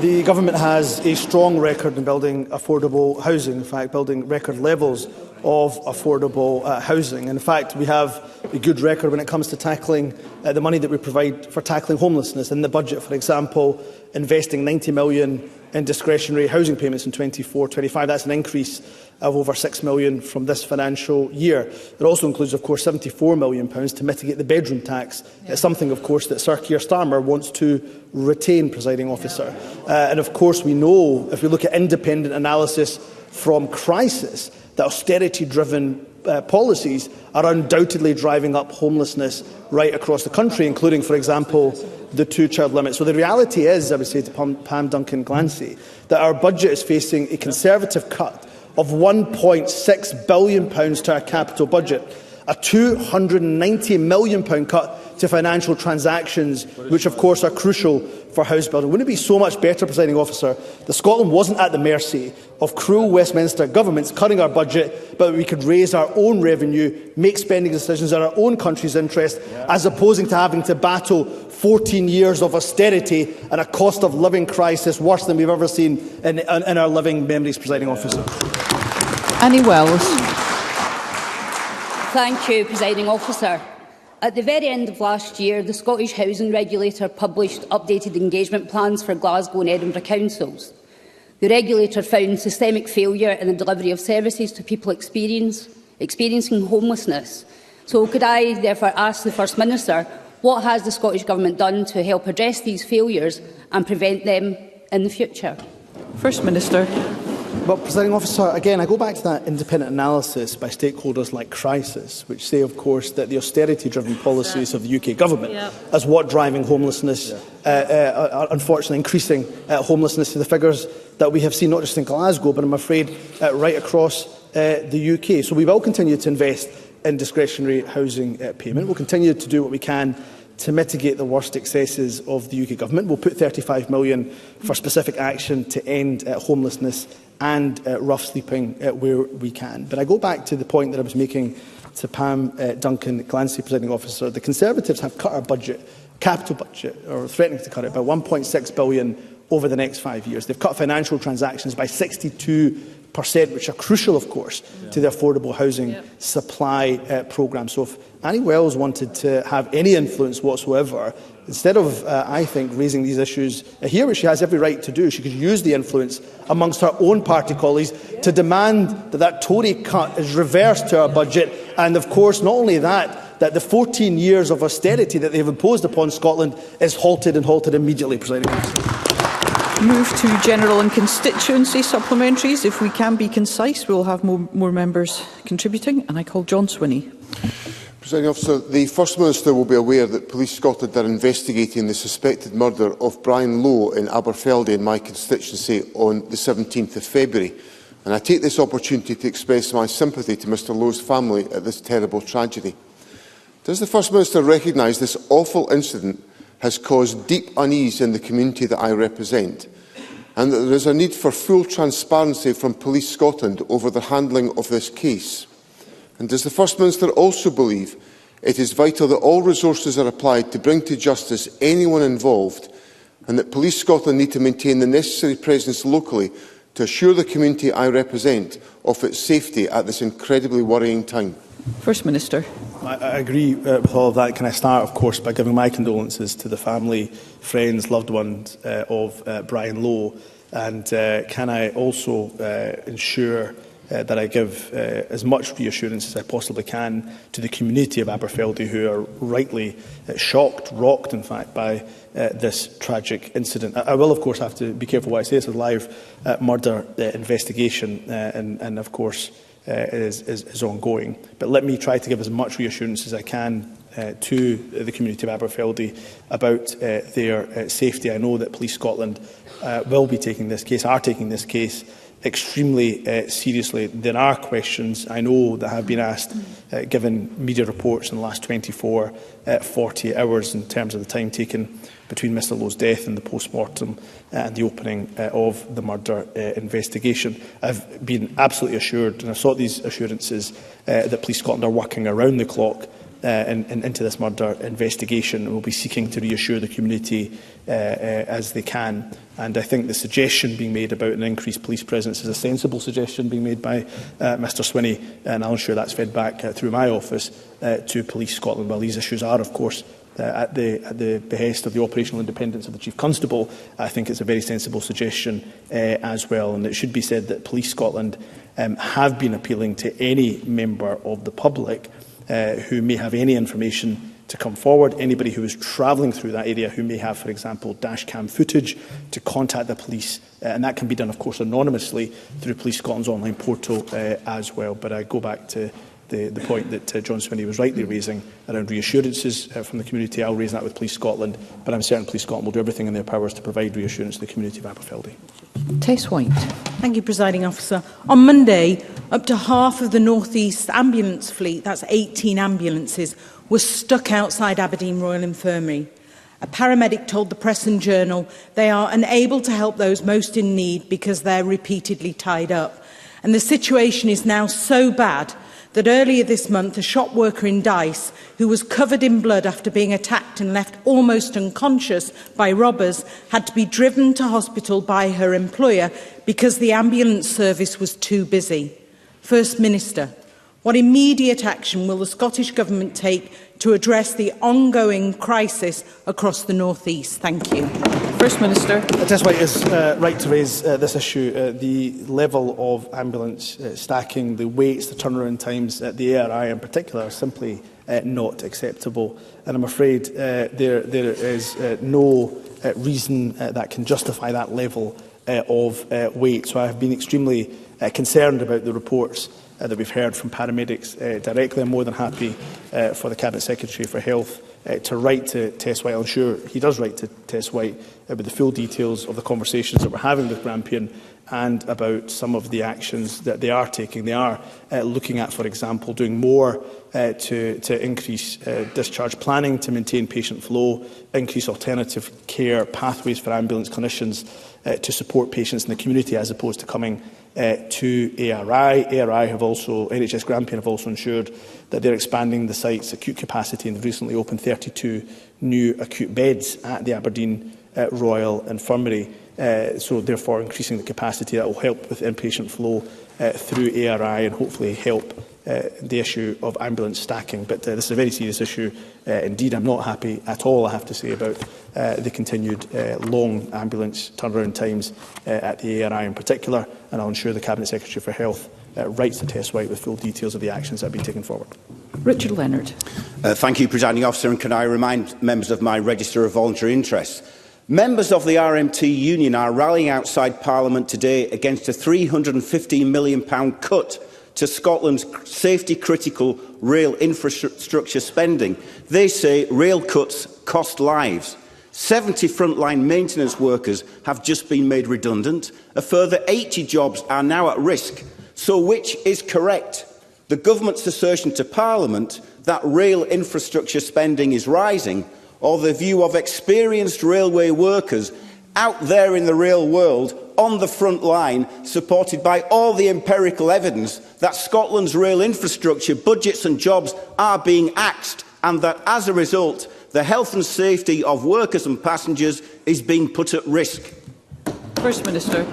S18: the Government has a strong record in building affordable housing, in fact building record levels of affordable housing. In fact, we have a good record when it comes to tackling the money that we provide for tackling homelessness. In the budget, for example, investing £90 million in discretionary housing payments in 24-25. That's an increase of over £6 million from this financial year. It also includes, of course, £74 million to mitigate the bedroom tax. It's something, of course, that Sir Keir Starmer wants to retain, Presiding Officer. And, of course, we know, if we look at independent analysis from Crisis, that austerity-driven policies are undoubtedly driving up homelessness right across the country, including, for example, the two-child limit. So the reality is, I would say to Pam Duncan-Glancy, that our budget is facing a Conservative cut of £1.6 billion to our capital budget, a £290 million cut to financial transactions, which of course are crucial for house building. Wouldn't it be so much better, Presiding Officer, that Scotland wasn't at the mercy of cruel Westminster governments cutting our budget, but we could raise our own revenue, make spending decisions in our own country's interest, as opposing to having to battle 14 years of austerity and a cost of living crisis worse than we've ever seen in our living memories, Presiding Officer.
S4: Annie Wells.
S7: Thank you, Presiding Officer. At the very end of last year, the Scottish Housing Regulator published updated engagement plans for Glasgow and Edinburgh councils. The regulator found systemic failure in the delivery of services to people experiencing homelessness. So could I therefore ask the First Minister, what has the Scottish Government done to help address these failures and prevent them in the future?
S4: First Minister.
S18: Well, Presiding Officer, again, I go back to that independent analysis by stakeholders like Crisis, which say, of course, that the austerity-driven policies of the UK Government is what driving homelessness, unfortunately increasing homelessness to the figures that we have seen, not just in Glasgow, but I'm afraid right across the UK. So we will continue to invest in discretionary housing payment. We'll continue to do what we can to mitigate the worst excesses of the UK Government. We'll put £35 million for specific action to end homelessness and rough sleeping where we can. But I go back to the point that I was making to Pam Duncan Clancy, Presiding Officer. The Conservatives have cut our budget, capital budget, or threatening to cut it by £1.6 billion over the next 5 years. They've cut financial transactions by 62%, which are crucial, of course, to the affordable housing supply programme. So if Annie Wells wanted to have any influence whatsoever, instead of, I think, raising these issues here, which she has every right to do, she could use the influence amongst her own party colleagues to demand that that Tory cut is reversed to our budget. And, of course, not only that, that the 14 years of austerity that they have imposed upon Scotland is halted, and halted immediately, Presiding Officer.
S4: Move to general and constituency supplementaries. If we can be concise, we will have more members contributing. And I call John Swinney.
S8: Presiding Officer, the First Minister will be aware that Police Scotland are investigating the suspected murder of Brian Lowe in Aberfeldy in my constituency on the 17th of February. And I take this opportunity to express my sympathy to Mr Lowe's family at this terrible tragedy. Does the First Minister recognise this awful incident has caused deep unease in the community that I represent, and that there is a need for full transparency from Police Scotland over the handling of this case? And does the First Minister also believe it is vital that all resources are applied to bring to justice anyone involved, and that Police Scotland need to maintain the necessary presence locally to assure the community I represent of its safety at this incredibly worrying time?
S4: First Minister.
S18: I agree with all of that. Can I start, of course, by giving my condolences to the family, friends, loved ones of Brian Lowe, and can I also ensure that I give as much reassurance as I possibly can to the community of Aberfeldy, who are rightly shocked, rocked in fact, by this tragic incident. I will of course have to be careful what I say. It's a live murder investigation and of course is ongoing. But let me try to give as much reassurance as I can to the community of Aberfeldy about their safety. I know that Police Scotland will be taking this case, are taking this case extremely seriously. There are questions, I know, that have been asked, given media reports in the last 24, 40 hours in terms of the time taken between Mr Lowe's death and the post-mortem and the opening of the murder investigation. I've been absolutely assured, and I've sought these assurances, that Police Scotland are working around the clock into this murder investigation, and will be seeking to reassure the community as they can. And I think the suggestion being made about an increased police presence is a sensible suggestion being made by Mr Swinney, and I'll ensure that's fed back through my office to Police Scotland. While these issues are, of course, at the behest of the operational independence of the Chief Constable, I think it's a very sensible suggestion as well. And it should be said that Police Scotland have been appealing to any member of the public who may have any information to come forward, anybody who is travelling through that area who may have, for example, dash cam footage, to contact the police. And that can be done, of course, anonymously through Police Scotland's online portal as well. But I go back to the point that John Swinney was rightly raising around reassurances from the community. I'll raise that with Police Scotland, but I'm certain Police Scotland will do everything in their powers to provide reassurance to the community of Aberfeldy.
S4: Tess White.
S9: Thank you, Presiding Officer. On Monday, up to half of the North East ambulance fleet, that's 18 ambulances, was stuck outside Aberdeen Royal Infirmary. A paramedic told the Press and Journal they are unable to help those most in need because they're repeatedly tied up. And the situation is now so bad that earlier this month, a shop worker in Dice, who was covered in blood after being attacked and left almost unconscious by robbers, had to be driven to hospital by her employer because the ambulance service was too busy. First Minister, what immediate action will the Scottish Government take to address the ongoing crisis across the North East? Thank you.
S4: First Minister.
S18: Tess White is right to raise this issue. The level of ambulance stacking, the waits, the turnaround times at the ARI in particular are simply not acceptable. And I'm afraid there is no reason that can justify that level of wait. So I have been extremely concerned about the reports that we've heard from paramedics directly. I'm more than happy for the Cabinet Secretary for Health to write to Tess White. I'm sure he does write to Tess White with the full details of the conversations that we're having with Grampian and about some of the actions that they are taking. They are looking at, for example, doing more to increase discharge planning, to maintain patient flow, increase alternative care pathways for ambulance clinicians to support patients in the community as opposed to coming to ARI. NHS Grampian have also ensured that they're expanding the site's acute capacity and they've recently opened 32 new acute beds at the Aberdeen Royal Infirmary. So therefore increasing the capacity that will help with inpatient flow through ARI and hopefully help the issue of ambulance stacking. But this is a very serious issue indeed. I'm not happy at all, I have to say, about the continued long ambulance turnaround times at the ARI in particular, and I'll ensure the Cabinet Secretary for Health writes to Tess White with full details of the actions that have been taken forward.
S4: Richard Leonard.
S11: Thank you, Presiding Officer, and can I remind members of my register of voluntary interests. Members of the RMT Union are rallying outside Parliament today against a £315 million cut to Scotland's safety-critical rail infrastructure spending. They say rail cuts cost lives. 70 frontline maintenance workers have just been made redundant. A further 80 jobs are now at risk. So which is correct? The government's assertion to Parliament that rail infrastructure spending is rising, or the view of experienced railway workers out there in the real world, on the front line, supported by all the empirical evidence that Scotland's rail infrastructure, budgets and jobs are being axed, and that as a result, the health and safety of workers and passengers is being put at risk.
S4: First Minister.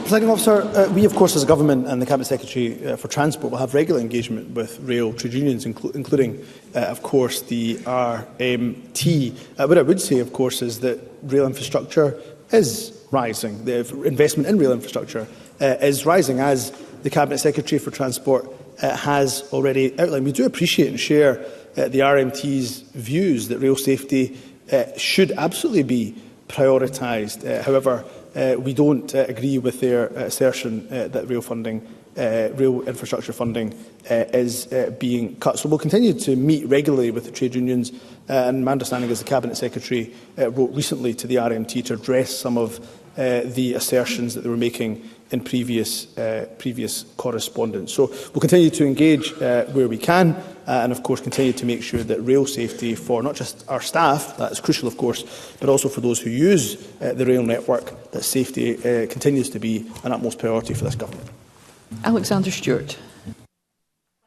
S18: Presiding Officer, we of course as a government and the Cabinet Secretary for Transport will have regular engagement with rail trade unions, including of course the RMT. What I would say of course is that rail infrastructure is rising. The investment in rail infrastructure is rising, as the Cabinet Secretary for Transport has already outlined. We do appreciate and share the RMT's views that rail safety should absolutely be prioritised. However, we don't agree with their assertion that rail infrastructure funding is being cut. So we'll continue to meet regularly with the trade unions, and my understanding is the Cabinet Secretary wrote recently to the RMT to address some of the assertions that they were making in previous correspondence. So we'll continue to engage where we can, and of course continue to make sure that rail safety for not just our staff, that's crucial of course, but also for those who use the rail network, that safety continues to be an utmost priority for this government.
S4: Alexander Stewart.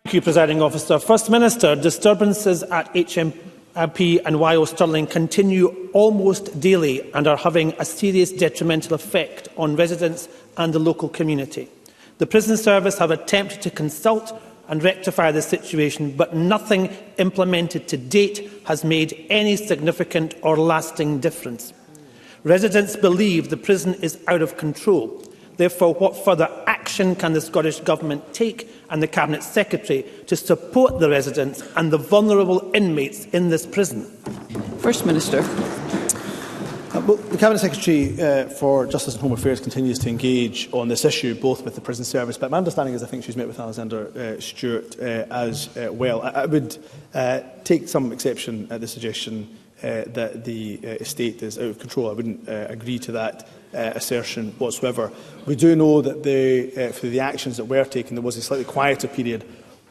S13: Thank you, Presiding Officer. First Minister, disturbances at HMP and YO Stirling continue almost daily and are having a serious detrimental effect on residents and the local community. The Prison Service have attempted to consult and rectify the situation, but nothing implemented to date has made any significant or lasting difference. Residents believe the prison is out of control. Therefore, what further action can the Scottish Government take and the Cabinet Secretary to support the residents and the vulnerable inmates in this prison?
S4: First Minister.
S18: Well, the Cabinet Secretary for Justice and Home Affairs continues to engage on this issue, both with the Prison Service, but my understanding is I think she's met with Alexander Stewart as well. I would take some exception at the suggestion that the estate is out of control. I wouldn't agree to that assertion whatsoever. We do know that for the actions that were taken, there was a slightly quieter period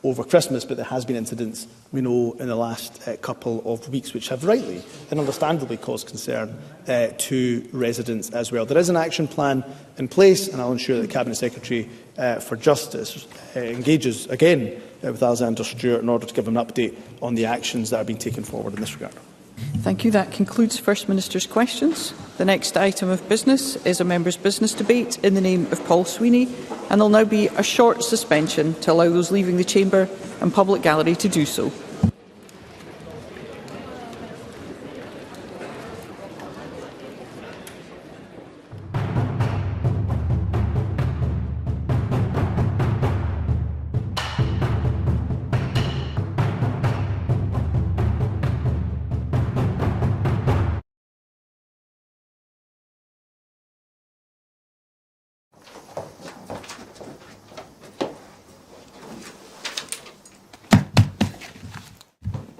S18: over Christmas, but there has been incidents, we know, in the last couple of weeks, which have rightly and understandably caused concern to residents as well. There is an action plan in place, and I'll ensure that the Cabinet Secretary for Justice engages again with Alexander Stewart in order to give him an update on the actions that are being taken forward in this regard.
S4: Thank you. That concludes First Minister's questions. The next item of business is a member's business debate in the name of Paul Sweeney, and there will now be a short suspension to allow those leaving the chamber and public gallery to do so.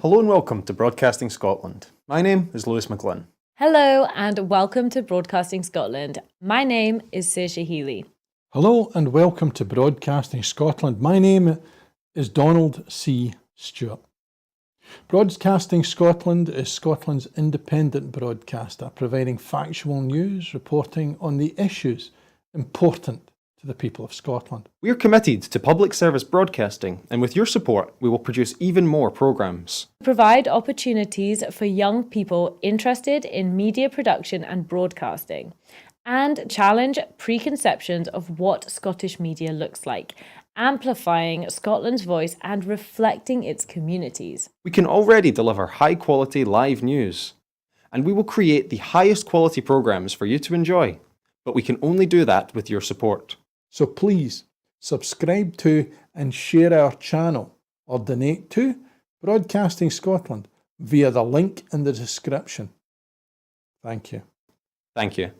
S23: Hello and welcome to Broadcasting Scotland. My name is Lewis McGlynn.
S24: Hello and welcome to Broadcasting Scotland. My name is Saoirse Healy.
S25: Hello and welcome to Broadcasting Scotland. My name is Donald C. Stewart. Broadcasting Scotland is Scotland's independent broadcaster, providing factual news, reporting on the issues important to the people of Scotland.
S23: We are committed to public service broadcasting, and with your support, we will produce even more programmes.
S24: Provide opportunities for young people interested in media production and broadcasting, and challenge preconceptions of what Scottish media looks like, amplifying Scotland's voice and reflecting its communities.
S23: We can already deliver high-quality live news, and we will create the highest quality programmes for you to enjoy. But we can only do that with your support.
S25: So please subscribe to and share our channel or donate to Broadcasting Scotland via the link in the description. Thank you.
S23: Thank you.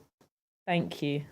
S24: Thank you.